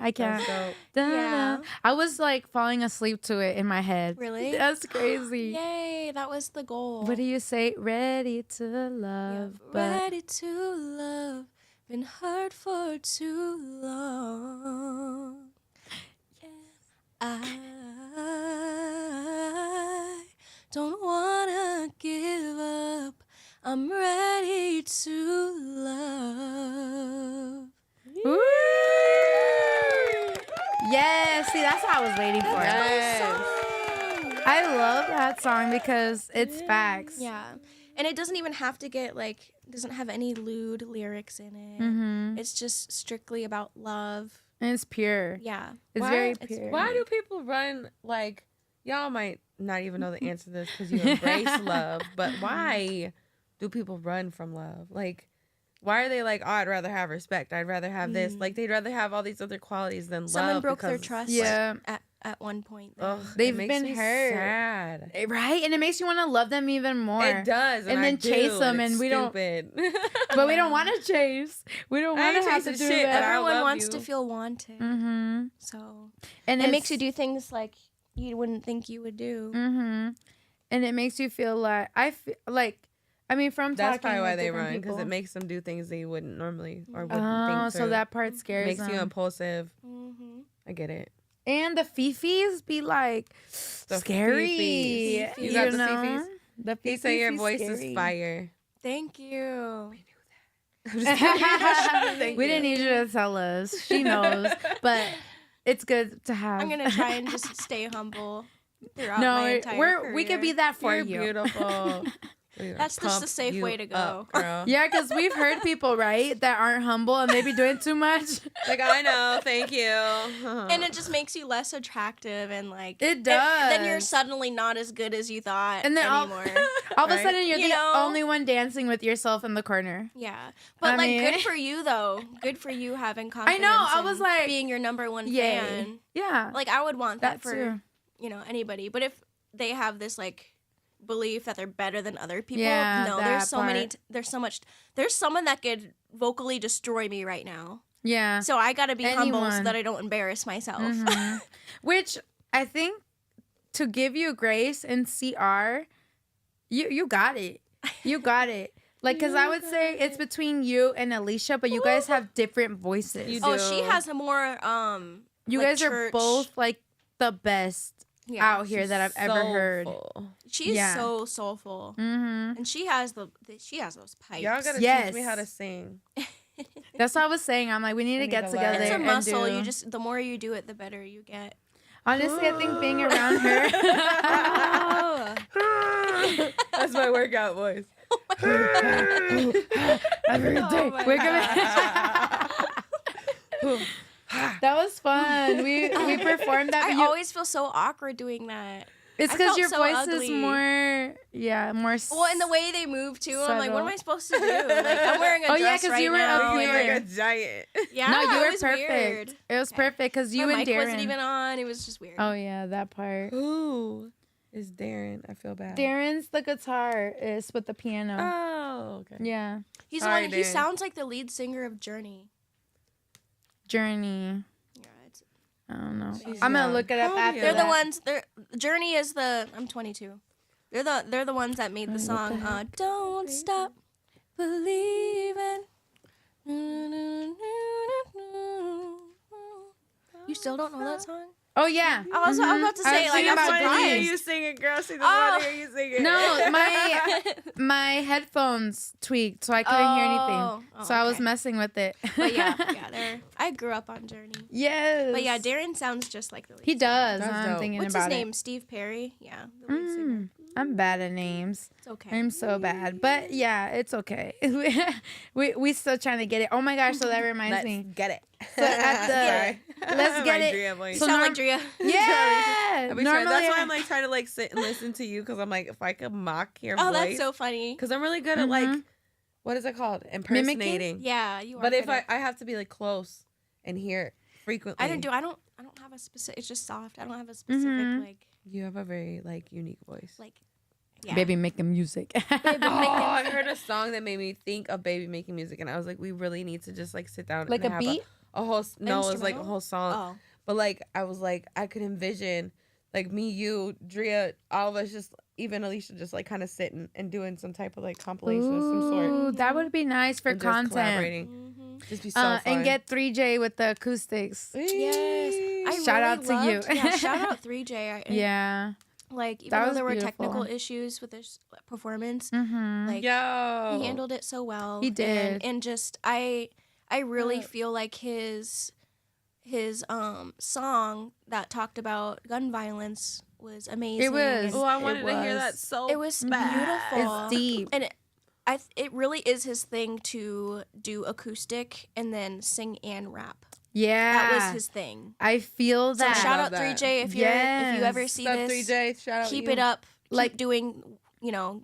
I can't.
That's dope.
Da,
Yeah.
da. I was like falling asleep to it in my head.
Really?
That's crazy.
Yay, that was the goal.
What do you say? Ready to
Yeah,
love. But
ready to love, been hurt for too long. Yeah. I don't wanna give up. I'm ready to love.
Ooh. Yes, see, that's what I was waiting for. I love that song because it's facts.
Yeah. And it doesn't even have to get doesn't have any lewd lyrics in it.
Mm-hmm.
It's just strictly about love.
And it's pure.
Yeah.
It's very pure.
Why do people run like y'all might not even know the answer to this because you embrace love, but why do people run from love? Like, why are they like, oh, I'd rather have respect. I'd rather have this. Like, they'd rather have all these other qualities than
Someone
love.
broke their
because-
trust
Yeah.
at one point.
Ugh,
They've
it makes
been
me
hurt.
Sad.
Right? And it makes you want to love them even more.
It does.
And
I
then
do,
chase them,
it's
and we don't-
stupid.
But we don't want to chase. We don't
I
want
ain't
to have to do
chasing shit, but
that.
I
Everyone
love
wants
you.
to feel wanted.
Mm-hmm.
So
And
it makes you do things like you wouldn't think you would do.
Mm-hmm. And it makes you feel like I mean, from
That's
talking
probably why
with
they
different
run, because
people.
it makes them do things they wouldn't normally or wouldn't
Oh,
think
so
through.
that part scares
makes
them.
you impulsive.
Mm-hmm.
I get it.
And the fifis be like
The
scary.
fifis.
You
got the
know?
fifis?
The
He said your
fifis
voice
scary.
is fire.
Thank you.
I'm just kidding. Thank
We
you.
didn't need you to tell us. She knows. But it's good to have.
I'm gonna try and just stay humble throughout
No,
my entire career.
we could be that for
You're
you.
beautiful.
That's just the safe way to go.
Girl.
Yeah, because we've heard people, right, that aren't humble and they be doing too much.
Like, I know. Thank you.
And it just makes you less attractive and like
It does.
then you're suddenly not as good as you thought
And then
anymore.
all of a
Right?
sudden you're
You
the
know?
only one dancing with yourself in the corner.
Yeah. But
I
like
mean-
good for you though. Good for you having confidence.
I
and
was like,
being your number one
Yay.
fan.
Yeah.
Like I would want that,
That
for
too.
anybody. But if they have this like belief that they're better than other people,
Yeah,
no,
that
there's so many
part.
there's so much there's someone that could vocally destroy me right now.
Yeah.
So I got to be humble so
Anyone.
that I don't embarrass myself.
Mhm. Which I think to give you grace and CR, you got it. You got it. Like, because I would say it's between you and Alicia, but you guys have different voices.
You
Oh,
do.
she has a more
You
like
guys are
church-
both like the best
yeah.
out here that I've ever heard.
Soulful.
She's
Yeah.
so soulful.
Mm-hmm.
And she has those pipes.
Y'all gotta
Yes.
teach me how to sing.
That's what I was saying. I'm like, we need to
need
get
to
together.
learn.
It's a
and
muscle.
do-
You just the more you do it, the better you get.
Honestly, I think being around her.
That's my workout voice.
Every day.
my
We're gonna. That was fun. We performed that.
I
but you-
always feel so awkward doing that.
it's
I
because
felt
your
so
voice
ugly.
is more, more.
Well, and the way they move too, I'm like, what am I
Subtle.
supposed to do? Like, I'm wearing a
Oh, yeah,
dress
'cause
right
you were
now.
up
You
here.
like a giant.
Yeah,
No, you
it
were
was
perfect.
weird.
It was perfect because you
My
and
mic
Darren.
wasn't even on. It was just weird.
Oh yeah, that part.
Who is Darren? I feel bad.
Darren's the guitarist with the piano.
Oh, okay.
Yeah,
He's
Sorry,
the one. He
Darren.
sounds like the lead singer of Journey.
Journey.
Yeah, it's,
I don't know.
She's
I'm gonna
young.
look it up
How old are
after
you?
they're
that.
the ones. Journey is the. I'm 22. They're the ones that made the
What
song.
the heck?
Don't stop believing. You still don't know that song?
Oh yeah.
I was about to say, like, I'm
about
I want to hear
Denise.
you sing it, girl. See, want to hear you sing it.
No, my headphones tweaked, so I couldn't hear anything.
Oh,
So I was
okay.
messing with it.
But yeah, I grew up on Journey.
Yes.
But yeah, Darren sounds just like the lead
He
singer.
does.
That's
I'm
dope.
thinking
What's
about
his name? Steve Perry? Yeah, the lead singer.
I'm bad at names.
It's okay.
I'm so bad. But yeah, it's okay. we still trying to get it. Oh my gosh, so that reminds
Let's
me.
get it.
So at the let's get
My
it.
Drea voice.
So
Sound like Drea.
Yeah.
That's why I'm like trying to like sit and listen to you because I'm like if I could mock your
Oh,
voice.
that's so funny.
Because I'm really good at like what is it called? Impersonating.
Yeah, you are.
But if
good
I have to be like close and hear it frequently.
I don't have a specific. It's just soft. I don't have a specific like.
You have a very like unique voice.
Like. Yeah.
Baby making music.
I heard a song that made me think of Baby making music, and I was like, we really need to just like sit down
Like
and
a
have
beat?
a whole. No, it was like a
Instrumental?
whole song.
Oh.
But like I was like I could envision like me, you, Drea, all of us just even Alicia just like kind of sitting and doing some type of like compilation of some sort.
Ooh, that would be nice for
And just
content.
collaborating. Just be so fun.
And get 3J with the acoustics.
Yes. I
Shout
really
out to you.
loved- Yeah, shout out 3J.
Yeah.
Like even
That
though
was
there were
beautiful.
technical issues with this performance,
Mm-hmm.
like
Yo.
he handled it so well.
He did.
and just I really feel like his song that talked about gun violence was amazing.
It was.
and
Oh, I wanted to hear
was.
that so
It was
bad.
beautiful.
It's deep.
And it really is his thing to do acoustic and then sing and rap.
Yeah.
That was his thing.
I feel
So
that.
shout
love
out
that.
3J if you ever
Yes.
see
What's up,
this.
3J? Shout out
Keep
you.
it up.
Like-
Keep doing,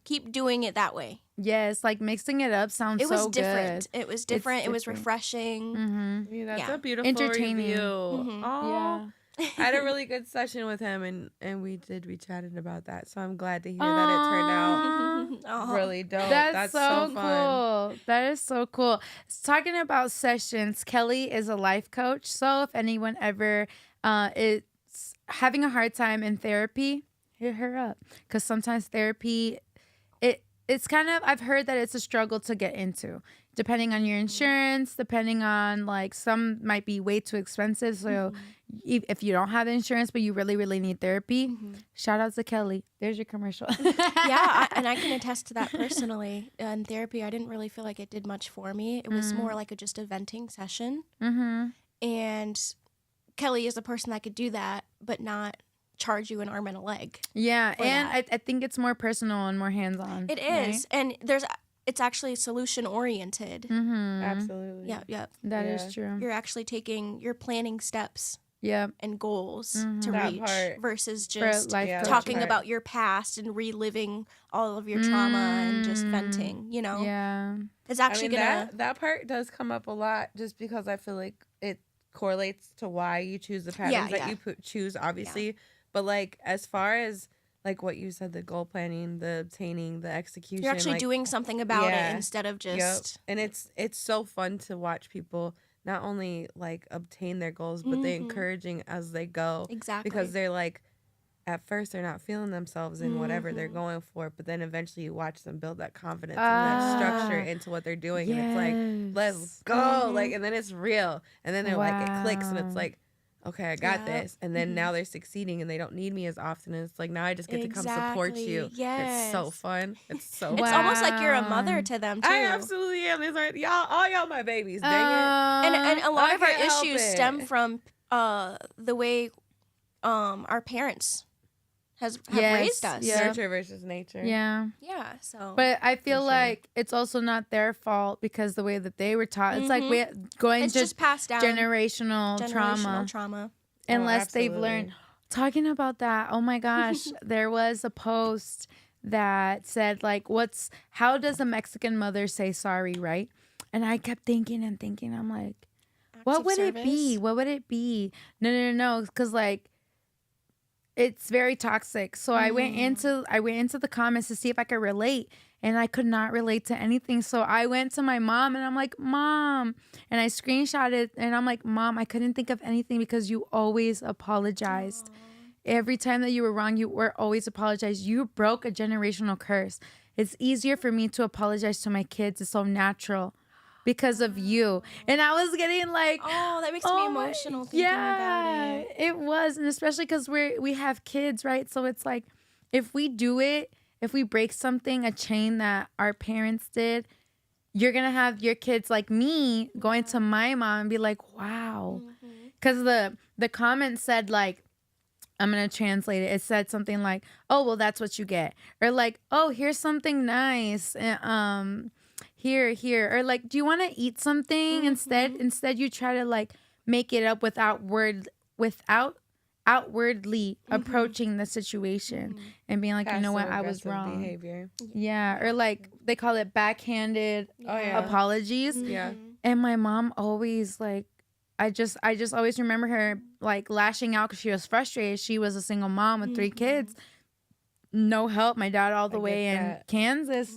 keep doing it that way.
Yes, like mixing it up sounds
It was
so
different.
good.
It was different. It was
different.
refreshing.
Mm-hmm.
Yeah, that's
Yeah.
a beautiful
Entertaining.
review.
Mhm.
Aw.
Yeah.
I had a really good session with him, and we chatted about that. So I'm glad to hear that it turned out
Aw.
really dope.
That's so
fun.
cool. That is so cool. Talking about sessions, Kelly is a life coach. So if anyone ever is having a hard time in therapy, hit her up. Because sometimes therapy, it's kind of, I've heard that it's a struggle to get into. Depending on your insurance, depending on like some might be way too expensive. So if you don't have insurance, but you really, really need therapy, shout out to Kelly. There's your commercial.
Yeah, and I can attest to that personally. In therapy, I didn't really feel like it did much for me. It was more like just a venting session.
Mm-hmm.
And Kelly is a person that could do that, but not charge you an arm and a leg.
Yeah,
for
and
that.
I think it's more personal and more hands-on.
It is, and it's actually solution oriented.
Mm-hmm.
Absolutely.
Yep, yep.
That
Yeah.
is true.
You're planning steps
Yep.
and goals to
That
reach
part.
versus
For
just
life
Yeah.
coach.
talking
part.
about your past and reliving all of your trauma and just venting.
Yeah.
It's
I
actually
mean,
gonna.
that part does come up a lot just because I feel like it correlates to why you choose the patterns that
yeah.
you choose, obviously. But like as far as like what you said, the goal planning, the obtaining, the execution,
You're actually
like,
doing something about
yeah.
it instead of
Yep.
just.
And it's so fun to watch people not only like obtain their goals, but they're encouraging as they go.
Exactly.
Because they're like, at first they're not feeling themselves in whatever they're going for, but then eventually you watch them build that confidence and that structure into what they're doing, and it's like, let's go, like, and then it's real, and then they're like, it clicks, and it's
Wow.
like, okay, I got
Yep.
this, and then now they're succeeding, and they don't need me as often, and it's like now I just get to come support you.
Exactly.
It's so
Yes.
fun. It's so.
It's
fun.
almost like you're a mother to them too.
I absolutely am. These are all y'all my babies. Dang
and a lot
I
of our
can't help
issues
it.
stem from the way our parents have
Yes,
raised us.
it.
yeah.
Nurture versus nature.
Yeah.
Yeah, so
But I feel
sure.
like it's also not their fault because the way that they were taught. It's like we're going
it's
to
just passed down
generational
generational
trauma.
trauma.
Unless they've
absolutely.
learned. Talking about that, oh my gosh, there was a post that said like, how does a Mexican mother say sorry, right? And I kept thinking and thinking, I'm like, what
of
would it be?
service.
What would it be? No, because like, it's very toxic. So I went into the comments to see if I could relate, and I could not relate to anything. So I went to my mom and I'm like, Mom, and I screenshotted and I'm like, Mom, I couldn't think of anything because you always apologized. Every time that you were wrong, you were always apologized. You broke a generational curse. It's easier for me to apologize to my kids. It's so natural. because of you. And I was getting like,
Oh, that makes me emotional thinking about it.
It was. And especially because we have kids, right? So it's like, if we do it, if we break something, a chain that our parents did, you're going to have your kids like me going to my mom and be like, wow. Because the comment said like, I'm going to translate it. It said something like, oh, well, that's what you get. Or like, oh, here's something nice. Here. Or like, do you want to eat something instead? Instead, you try to like make it up without outwardly approaching the situation and being like, you know what, I was wrong.
Behavior.
Yeah. Or like, they call it backhanded apologies.
Yeah.
And my mom always like, I just always remember her like lashing out because she was frustrated. She was a single mom with 3 kids, no help. My dad all the way in Kansas,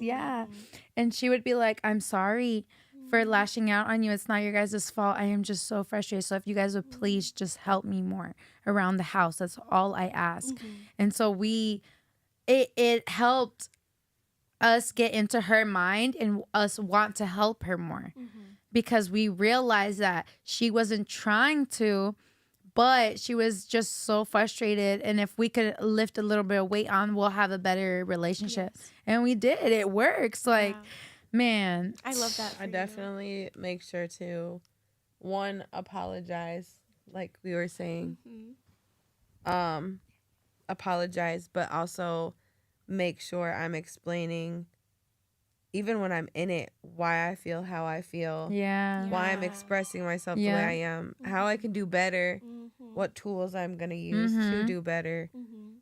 and she would be like, "I'm sorry for lashing out on you. It's not your guys' fault. I am just so frustrated. So if you guys would please just help me more around the house, that's all I ask." And so it helped us get into her mind and us want to help her more. Because we realized that she wasn't trying to, but she was just so frustrated. And if we could lift a little bit of weight on, we'll have a better relationship. Yes. And we did. It works. Like, man.
I love that.
I definitely make sure to, one, apologize, like we were saying. Apologize, but also make sure I'm explaining, even when I'm in it, why I feel how I feel. Why I'm expressing myself the way I am. How I can do better. What tools I'm going to use to do better.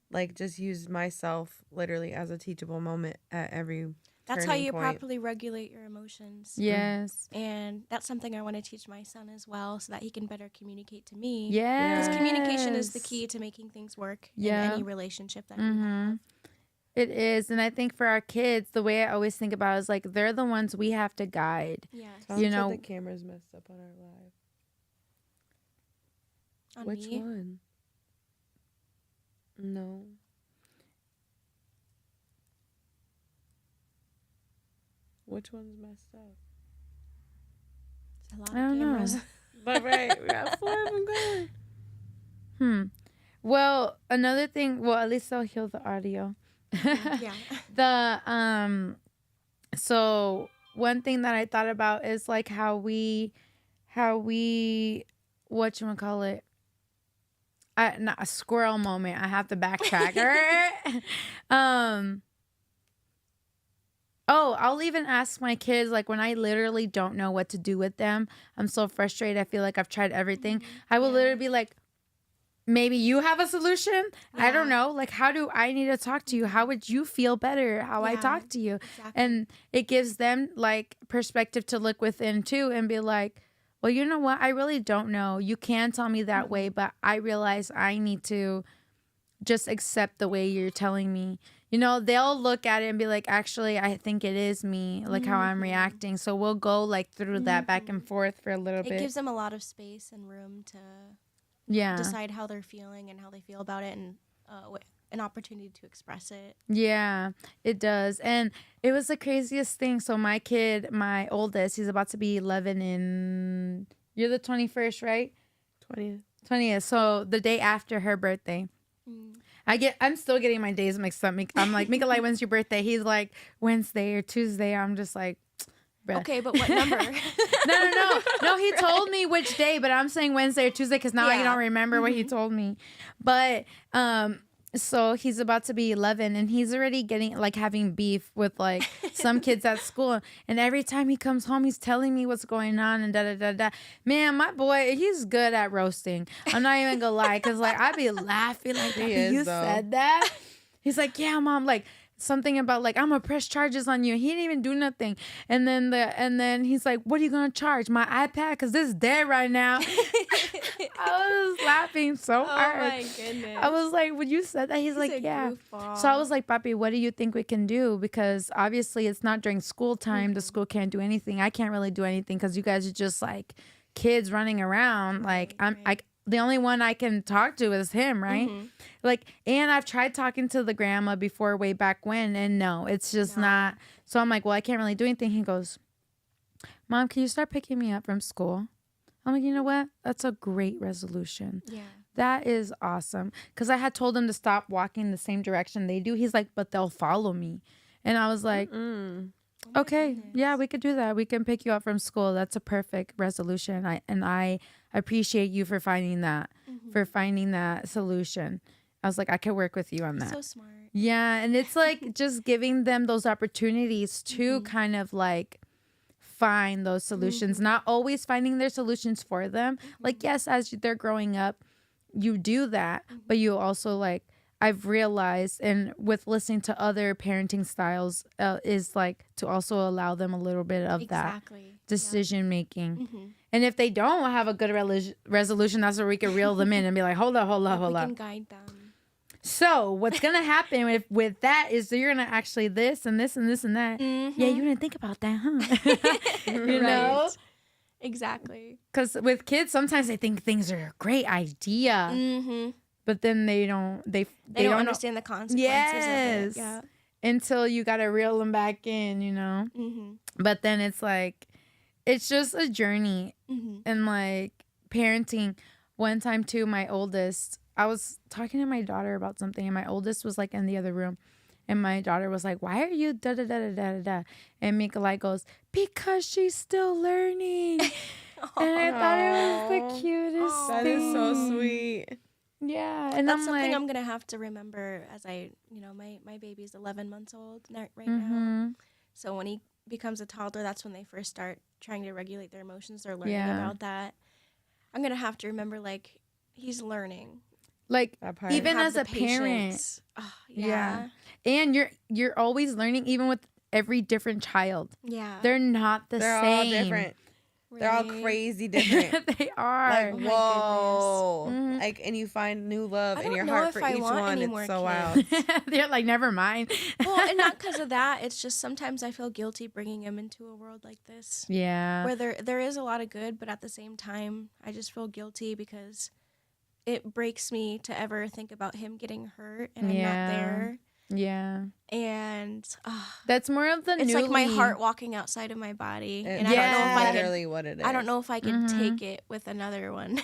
Like, just use myself literally as a teachable moment at every
That's how you
point.
properly regulate your emotions.
Yes.
And that's something I want to teach my son as well, so that he can better communicate to me.
Yes.
Because communication is the key to making things work in any relationship that you have.
It is. And I think for our kids, the way I always think about it is like, they're the ones we have to guide.
Yes.
You know, the camera's messed up on our live.
On
Which
me?
one? No. Which one's messed up?
It's a lot
I don't
of cameras.
know.
But right, we got 4 of them going.
Well, another thing, well, at least I'll heal the audio. So one thing that I thought about is like how we whatchamacallit, not a squirrel moment. I have to backtrack. I'll even ask my kids, like when I literally don't know what to do with them. I'm so frustrated. I feel like I've tried everything. I will literally be like, maybe you have a solution. I don't know. Like, how do I need to talk to you? How would you feel better how I talk to you? Exactly. And it gives them like perspective to look within too and be like, well, you know what? I really don't know. You can tell me that way, but I realize I need to just accept the way you're telling me. You know, they'll look at it and be like, actually, I think it is me, like how I'm reacting. So we'll go like through that back and forth for a little bit.
It gives them a lot of space and room to decide how they're feeling and how they feel about it, and an opportunity to express it. Yeah,
it does. And it was the craziest thing. So my kid, my oldest, he's about to be 11 in, you're the 21st, right? 20th. So the day after her birthday. I'm still getting my days mixed up. I'm like, Mikolai, when's your birthday? He's like, Wednesday or Tuesday. I'm just like, bruh.
Okay, but what number?
No, he told me which day, but I'm saying Wednesday or Tuesday because now I don't remember what he told me. But so he's about to be 11 and he's already having beef with like some kids at school. And every time he comes home, he's telling me what's going on and da-da-da-da. Man, my boy, he's good at roasting. I'm not even gonna lie, because like I be laughing like, you said that? He's like, yeah, Mom, like something about like, I'm gonna press charges on you. He didn't even do nothing. And then he's like, what are you gonna charge? My iPad? Because this is dead right now. I was laughing so hard.
Oh my goodness.
I was like, when you said that, he's like, yeah. Goofball. So I was like, Papi, what do you think we can do? Because obviously it's not during school time. The school can't do anything. I can't really do anything because you guys are just like kids running around. Like the only one I can talk to is him, right? Like, and I've tried talking to the grandma before way back when, and no, it's just not. So I'm like, well, I can't really do anything. He goes, Mom, can you start picking me up from school? I'm like, you know what? That's a great resolution.
Yeah.
That is awesome. Because I had told him to stop walking the same direction they do. He's like, but they'll follow me. And I was like,
Oh my
okay,
goodness.
yeah, we could do that. We can pick you up from school. That's a perfect resolution. I appreciate you for finding that, for finding that solution. I was like, I could work with you on that.
So smart.
Yeah, and it's like just giving them those opportunities to kind of like find those solutions, not always finding their solutions for them. Like, yes, as they're growing up, you do that, but you also like, I've realized, and with listening to other parenting styles, is like to also allow them a little bit of that decision making. And if they don't have a good resolution, that's where we can reel them in and be like, hold up.
We can guide them.
So what's gonna happen with that is you're gonna actually this and this and this and that. Yeah, you didn't think about that, huh? You know,
Exactly.
because with kids, sometimes they think things are a great idea, but then they don't. They
don't understand the consequences of it. Yeah.
Until you gotta reel them back in, you know. But then it's like, it's just a journey, and like parenting. One time too, my oldest, I was talking to my daughter about something, and my oldest was like in the other room, and my daughter was like, "Why are you da da da da da da?" And Mikolai goes, "Because she's still learning." And I thought it was the cutest
That
thing.
is so sweet.
Yeah, and
That's
I'm
something
like,
I'm gonna have to remember as my baby's 11 months old right now. So when he becomes a toddler, that's when they first start trying to regulate their emotions. They're learning about that. I'm gonna have to remember, like, he's learning.
like
That part.
even
Have
as
the
a parent,
patience. Oh, yeah.
and you're always learning, even with every different child.
Yeah.
They're not the
They're
same.
all different. They're all
Really.
crazy different.
They are.
Like,
Oh my
whoa.
goodness.
Like, and you find new love
I
in
don't
your
know
heart
if
for
I
each
want
one.
any
It's
more
so
kids.
wild.
They're like, never mind.
Well, and not because of that. It's just sometimes I feel guilty bringing him into a world like this.
Yeah.
Where there is a lot of good, but at the same time, I just feel guilty because it breaks me to ever think about him getting hurt and I'm not there.
Yeah.
And
That's more of the
it's like my
newly-
heart walking outside of my body. And
Yeah.
I don't know if I
literally what it is.
I don't know if I can take it with another one.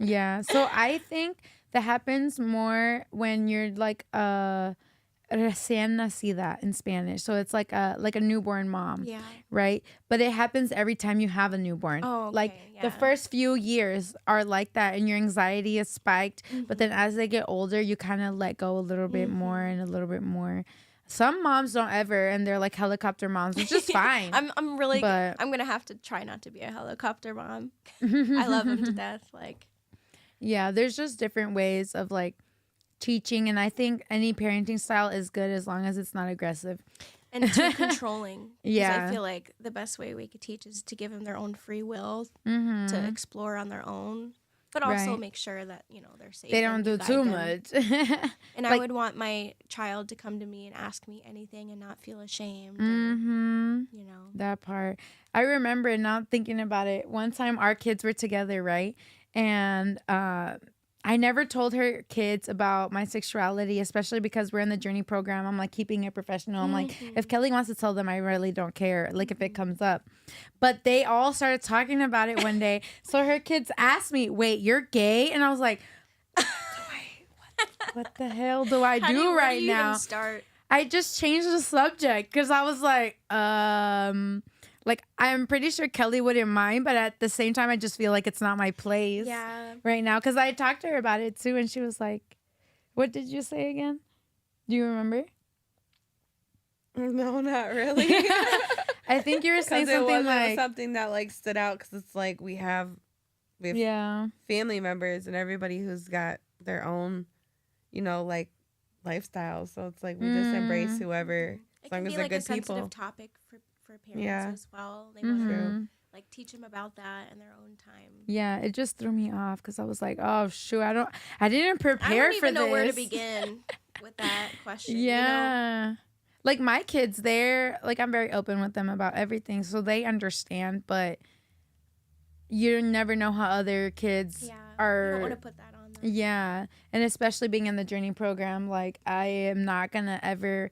Yeah. So I think that happens more when you're like recién nacida in Spanish. So it's like a newborn mom.
Yeah.
Right? But it happens every time you have a newborn.
Oh, okay,
like the
yeah.
first few years are like that and your anxiety is spiked. But then as they get older, you kind of let go a little bit more and a little bit more. Some moms don't ever, and they're like helicopter moms, which is fine.
I'm really
But-
I'm gonna have to try not to be a helicopter mom. I love him to death. Like,
Yeah, there's just different ways of like teaching, and I think any parenting style is good as long as it's not aggressive.
and too controlling. 'Cause
Yeah.
I feel like the best way we could teach is to give them their own free will
Mm-hmm.
to explore on their own, but also
Right.
make sure that they're safe.
They
and
don't
you
do
guide
too
them.
much.
And I
Like-
would want my child to come to me and ask me anything and not feel ashamed. Or,
Mm-hmm. That part. I remember now thinking about it. One time our kids were together, right? And I never told her kids about my sexuality, especially because we're in the journey program. I'm like keeping it professional. I'm like, if Kelly wants to tell them, I really don't care. Like if it comes up. But they all started talking about it one day. So her kids asked me, wait, you're gay? And I was like, what the hell do I do
where
right
do you
now?
even start?
I just changed the subject because I was like I'm pretty sure Kelly wouldn't mind, but at the same time, I just feel like it's not my place
Yeah.
right now. Because I talked to her about it too, and she was like, "What did you say again? Do you remember?"
No, not really.
I think you were saying
Because
something
it was
like,
something that like stood out because it's like we have
"Yeah,
family members and everybody who's got their own, like lifestyle. So it's like we just embrace whoever,
It
as long
can
as
be
they're
like a
good
sensitive
people.
topic for parents
Yeah.
as well. They want to
Mhm.
like teach them about that in their own time.
yeah." It just threw me off because I was like, "Oh shoot, I didn't
I
prepare
don't
for
even know
this."
where to begin with that question.
Yeah. Like my kids, they're like, I'm very open with them about everything. So they understand, but you never know how other kids
Yeah.
are.
You don't want to put that on them.
Yeah. And especially being in the journey program, like I am not going to ever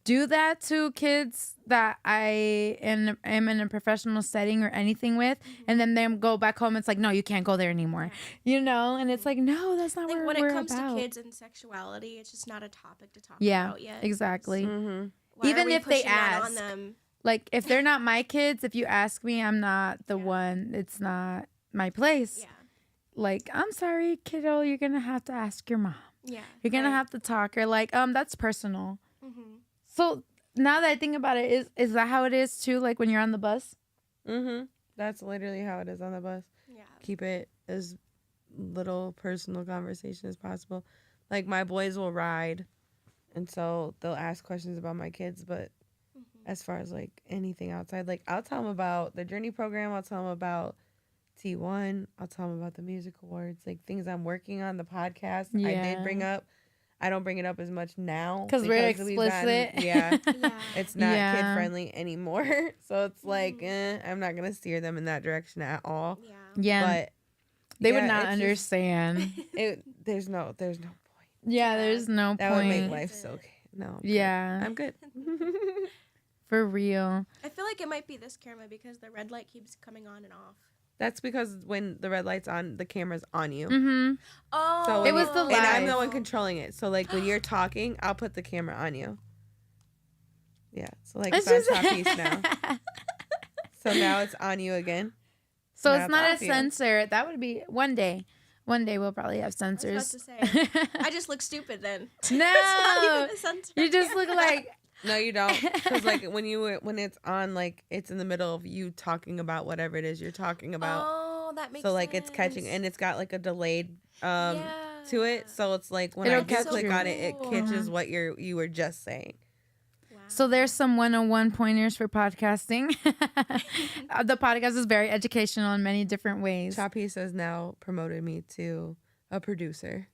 do that to kids that I am in a professional setting or anything with, and then them go back home. It's like, no, you can't go there anymore, and it's like, no, that's not what
when
we're
it comes
about.
to kids and sexuality, it's just not a topic to talk
Yeah,
about yet.
exactly.
Why
Even
are we
if they
pushing that
ask.
on them?
Like, if they're not my kids, if you ask me, I'm not the one. It's not my place.
Yeah.
Like, I'm sorry, kiddo, you're going to have to ask your mom.
Yeah.
You're going to have to talk. Or like, that's personal.
Mm-hmm.
So now that I think about it, is that how it is too? Like when you're on the bus?
That's literally how it is on the bus.
Yeah.
Keep it as little personal conversation as possible. Like my boys will ride, and so they'll ask questions about my kids, but as far as like anything outside, like I'll tell them about the Journey program, I'll tell them about T1, I'll tell them about the music awards, like things I'm working on, the podcast I did bring up. I don't bring it up as much now
because we're explicit.
It's not kid friendly anymore. So it's like, I'm not gonna steer them in that direction at all. But
they would not understand.
There's no point.
Yeah, there's no point.
That would make life so no. I'm good.
For real.
I feel like it might be this camera because the red light keeps coming on and off.
That's because when the red light's on, the camera's on you.
Oh,
so
it was the live.
And I'm the one controlling it. So like when you're talking, I'll put the camera on you. Yeah. So like it's on Chapis now. So now it's on you again.
So it's not a sensor. That would be one day. One day we'll probably have sensors.
I was about to say. I just look stupid then.
No,
it's not even a sensor.
You just look like.
No, you don't. Because like when it's on, like it's in the middle of you talking about whatever it is you're talking about.
Oh, that makes sense.
So like it's catching, and it's got like a delayed to it. So it's like when
It'll
I do click on it, it
cool.
catches what you were just saying.
Wow.
So there's some 101 pointers for podcasting. The podcast is very educational in many different ways.
Chapis has now promoted me to a producer.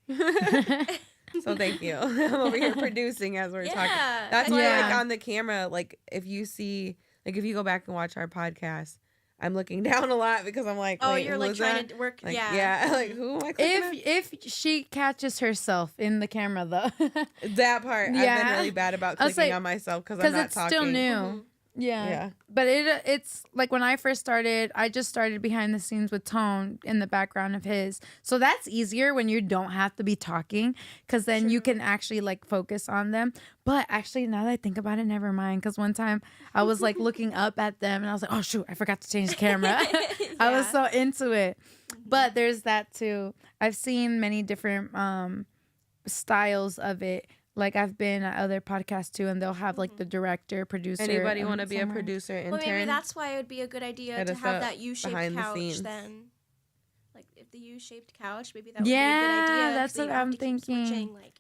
So thank you. I'm over here producing as we're talking. That's why like on the camera, like if you see, like if you go back and watch our podcast, I'm looking down a lot because I'm like,
oh,
wait,
you're like trying to work.
Like,
yeah.
Like who am I clicking on?
If she catches herself in the camera though.
That part, I've been really bad about clicking on myself because I'm not
it's
talking.
Still new. Yeah. But it's like when I first started, I just started behind the scenes with Tone in the background of his. So that's easier when you don't have to be talking because then you can actually like focus on them. But actually, now that I think about it, never mind. Because one time I was like looking up at them and I was like, oh, shoot, I forgot to change the camera. I was so into it. But there's that too. I've seen many different styles of it. Like I've been at other podcasts too, and they'll have like the director, producer.
Anybody want to be a producer, intern?
Well, maybe that's why it would be a good idea to have that U-shaped couch then. Like if the U-shaped couch, maybe that would be a good idea.
That's what I'm thinking.
Switching, like,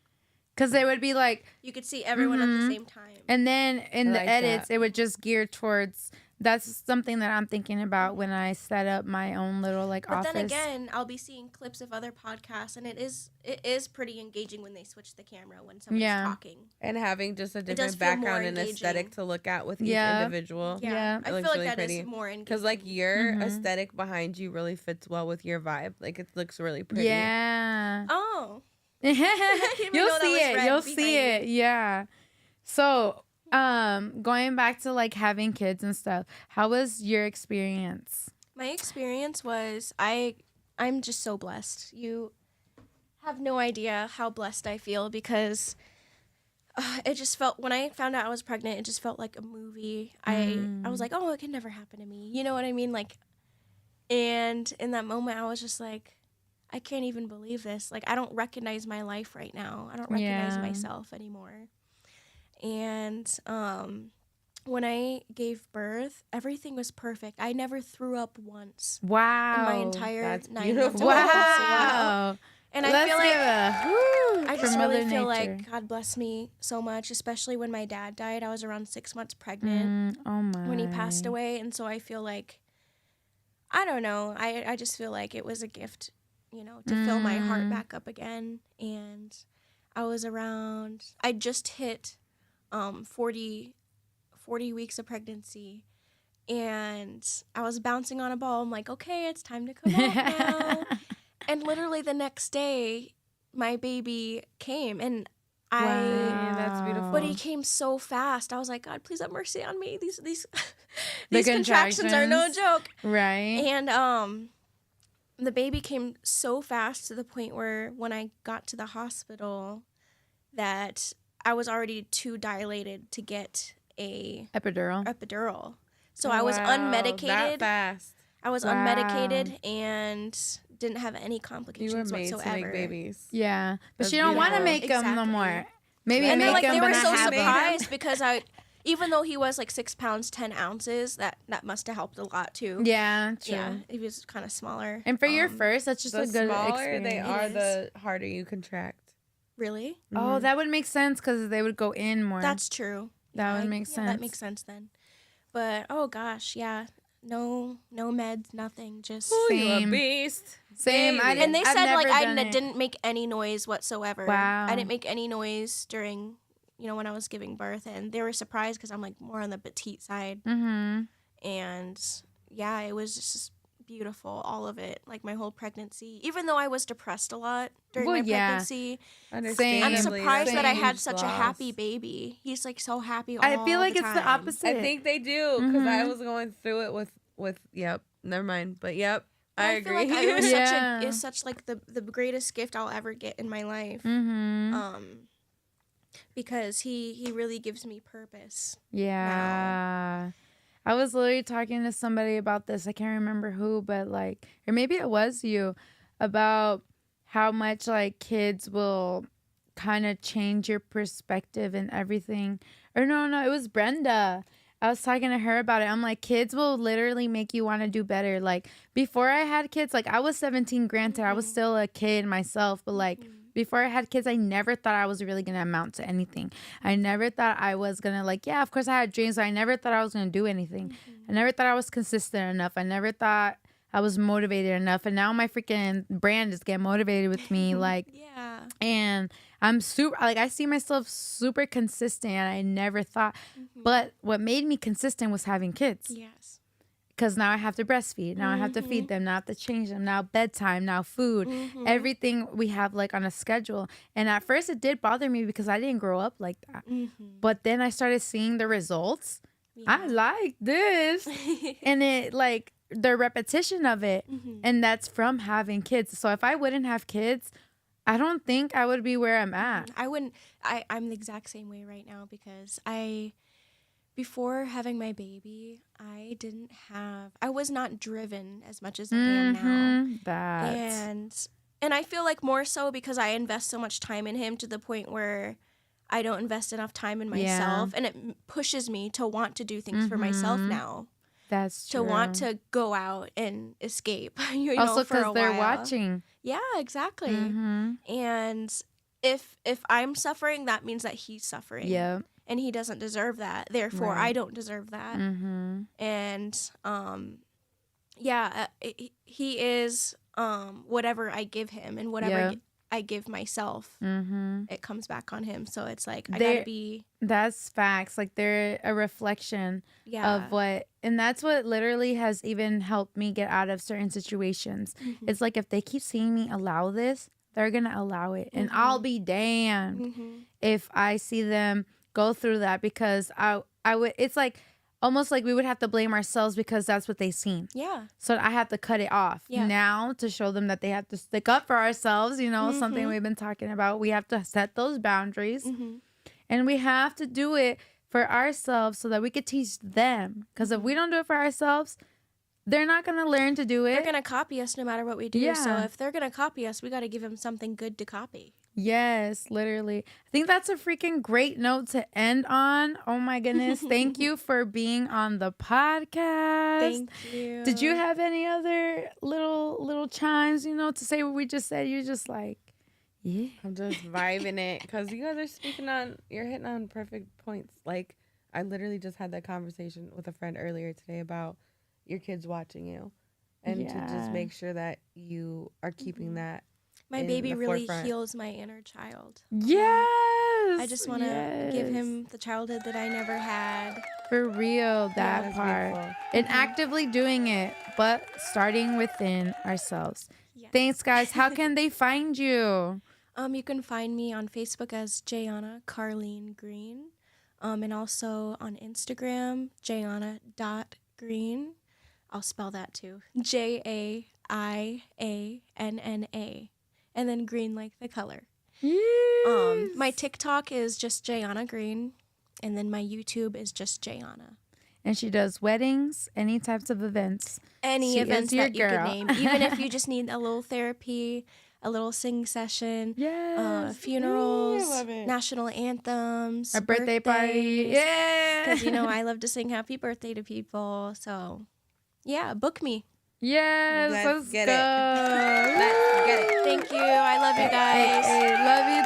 because it would be like
you could see everyone at the same time.
And then in the edits, it would just gear towards. That's something that I'm thinking about when I set up my own little like office.
But then again, I'll be seeing clips of other podcasts, and it is pretty engaging when they switch the camera when someone's talking.
And having just a different background and aesthetic to look at with each individual.
Yeah.
I feel like really that pretty. Is more engaging.
Because like your aesthetic behind you really fits well with your vibe. Like it looks really pretty.
Yeah.
Oh.
You'll see it. You'll see it. Yeah. So going back to like having kids and stuff, how was your experience?
My experience was I'm just so blessed. You have no idea how blessed I feel because it just felt, when I found out I was pregnant, it just felt like a movie. I was like, oh, it can never happen to me. You know what I mean? Like, and in that moment I was just like, I can't even believe this. Like, I don't recognize my life right now. I don't recognize myself anymore. And when I gave birth, everything was perfect. I never threw up once.
Wow.
In my entire 9 months.
Wow.
And I feel like I just really feel like God bless me so much, especially when my dad died. I was around 6 months pregnant when he passed away. And so I feel like, I don't know, I just feel like it was a gift, you know, to fill my heart back up again. And I just hit 40 weeks of pregnancy, and I was bouncing on a ball. I'm like, okay, it's time to come out now. And literally the next day, my baby came, and
Wow, that's beautiful.
But he came so fast. I was like, God, please have mercy on me. These
The
contractions are no joke.
Right.
And the baby came so fast to the point where when I got to the hospital, that I was already too dilated to get a
Epidural.
So I was unmedicated.
That fast.
I was unmedicated and didn't have any complications
You were made
whatsoever.
to make babies.
Yeah. But
That's
she don't want to
beautiful.
make them no more. Maybe
And
make them,
they
but
were
not
so
have them.
surprised because even though he was like 6 pounds 10 ounces, that must have helped a lot too.
Yeah, true.
Yeah, he was kind of smaller.
And for your first, that's just
The
a good
smaller
experience.
they are, the harder you contract.
Really?
Oh, that would make sense because they would go in more.
That's true.
That would make sense.
That makes sense then. But oh gosh, yeah, no meds, nothing. Just
Ooh, you a
Same.
beast.
Same.
Baby.
and they
I've
said like
never
I
done it.
didn't make any noise whatsoever.
Wow.
I didn't make any noise during when I was giving birth, and they were surprised because I'm like more on the petite side.
Mm-hmm.
And yeah, it was just beautiful, all of it, like my whole pregnancy. Even though I was depressed a lot during
Well,
my
yeah.
pregnancy, I'm
Understandably,
surprised
that's
that I
huge
had such a
loss.
happy baby. He's like so happy all
I feel like
the
it's the
time.
opposite.
I think they do because I
Mhm.
was going through it with yep. Never mind, but yep, I
feel
agree.
like it was
Yeah.
it's such like the greatest gift I'll ever get in my life.
Mm-hmm.
Because he really gives me purpose.
Yeah. I was literally talking to somebody about this. I can't remember who, but like, or maybe it was you, about how much like kids will kind of change your perspective and everything. Or no, it was Brenda. I was talking to her about it. I'm like, kids will literally make you want to do better. Like, before I had kids, like, I was 17, granted, I was still a kid myself, but like, before I had kids, I never thought I was really going to amount to anything. I never thought I was going to, like, yeah, of course I had dreams, but I never thought I was going to do anything. I never thought I was consistent enough. I never thought I was motivated enough. And now my freaking brand is getting motivated with me. Like,
Yeah.
and I'm super, like, I see myself super consistent, and I never thought. But what made me consistent was having kids.
Yes.
Because now I have to breastfeed. Now I have to feed them. Now I have to change them. Now bedtime. Now food. Everything we have like on a schedule. And at first it did bother me because I didn't grow up like that. But then I started seeing the results. I like this. And it like the repetition of it. And that's from having kids. So if I wouldn't have kids, I don't think I would be where I'm at.
I wouldn't. I'm the exact same way right now because before having my baby, I was not driven as much as I am now.
That's
And I feel like more so because I invest so much time in him to the point where I don't invest enough time in myself. And it pushes me to want to do things for myself now.
That's true.
To want to go out and escape.
Also
for a
because they're
while.
watching.
Yeah, exactly. And if I'm suffering, that means that he's suffering.
Yeah.
And he doesn't deserve that. Therefore, I don't deserve that. And he is whatever I give him, and whatever I give myself, it comes back on him. So it's like I gotta be.
That's facts. Like they're a reflection of what, and that's what literally has even helped me get out of certain situations. It's like if they keep seeing me allow this, they're gonna allow it, and I'll be damned if I see them go through that, because I would. It's like almost like we would have to blame ourselves because that's what they seen.
Yeah.
So I have to cut it off now to show them that they have to stick up for ourselves. You know, something we've been talking about. We have to set those boundaries, and we have to do it for ourselves so that we could teach them. Because if we don't do it for ourselves, they're not going to learn to do it.
They're going to copy us no matter what we do.
Yeah.
So if they're going to copy us, we got to give them something good to copy.
Yes, literally. I think that's a freaking great note to end on. Oh my goodness. Thank you for being on the podcast.
Thank you.
Did you have any other little chimes, to say what we just said? You're just like, yeah.
I'm just vibing it because you guys are you're hitting on perfect points. Like, I literally just had that conversation with a friend earlier today about your kids watching you, and to just make sure that you are keeping that.
My baby really heals my inner child.
Yes.
I just want to give him the childhood that I never had.
For real, that part.
Beautiful.
And actively doing it, but starting within ourselves.
Yes.
Thanks, guys. How can they find you?
You can find me on Facebook as Jaianna Carleen Green, and also on Instagram, Jaianna.green. I'll spell that too. Jaianna, and then green like the color.
Yes.
My TikTok is just Jaianna Green, and then my YouTube is just Jaianna.
And she does weddings, any types of events.
Any
She
events
is your
that you
girl.
could name, even if you just need a little therapy, a little sing session,
Yes.
funerals,
I love it.
national anthems,
A birthday party.
birthdays.
Yeah.
Because, I love to sing happy birthday to people. So, yeah, book me.
Yes.
Let's
Let's
get
go.
it. Let's get it.
Thank you. I love you guys.
Hey, love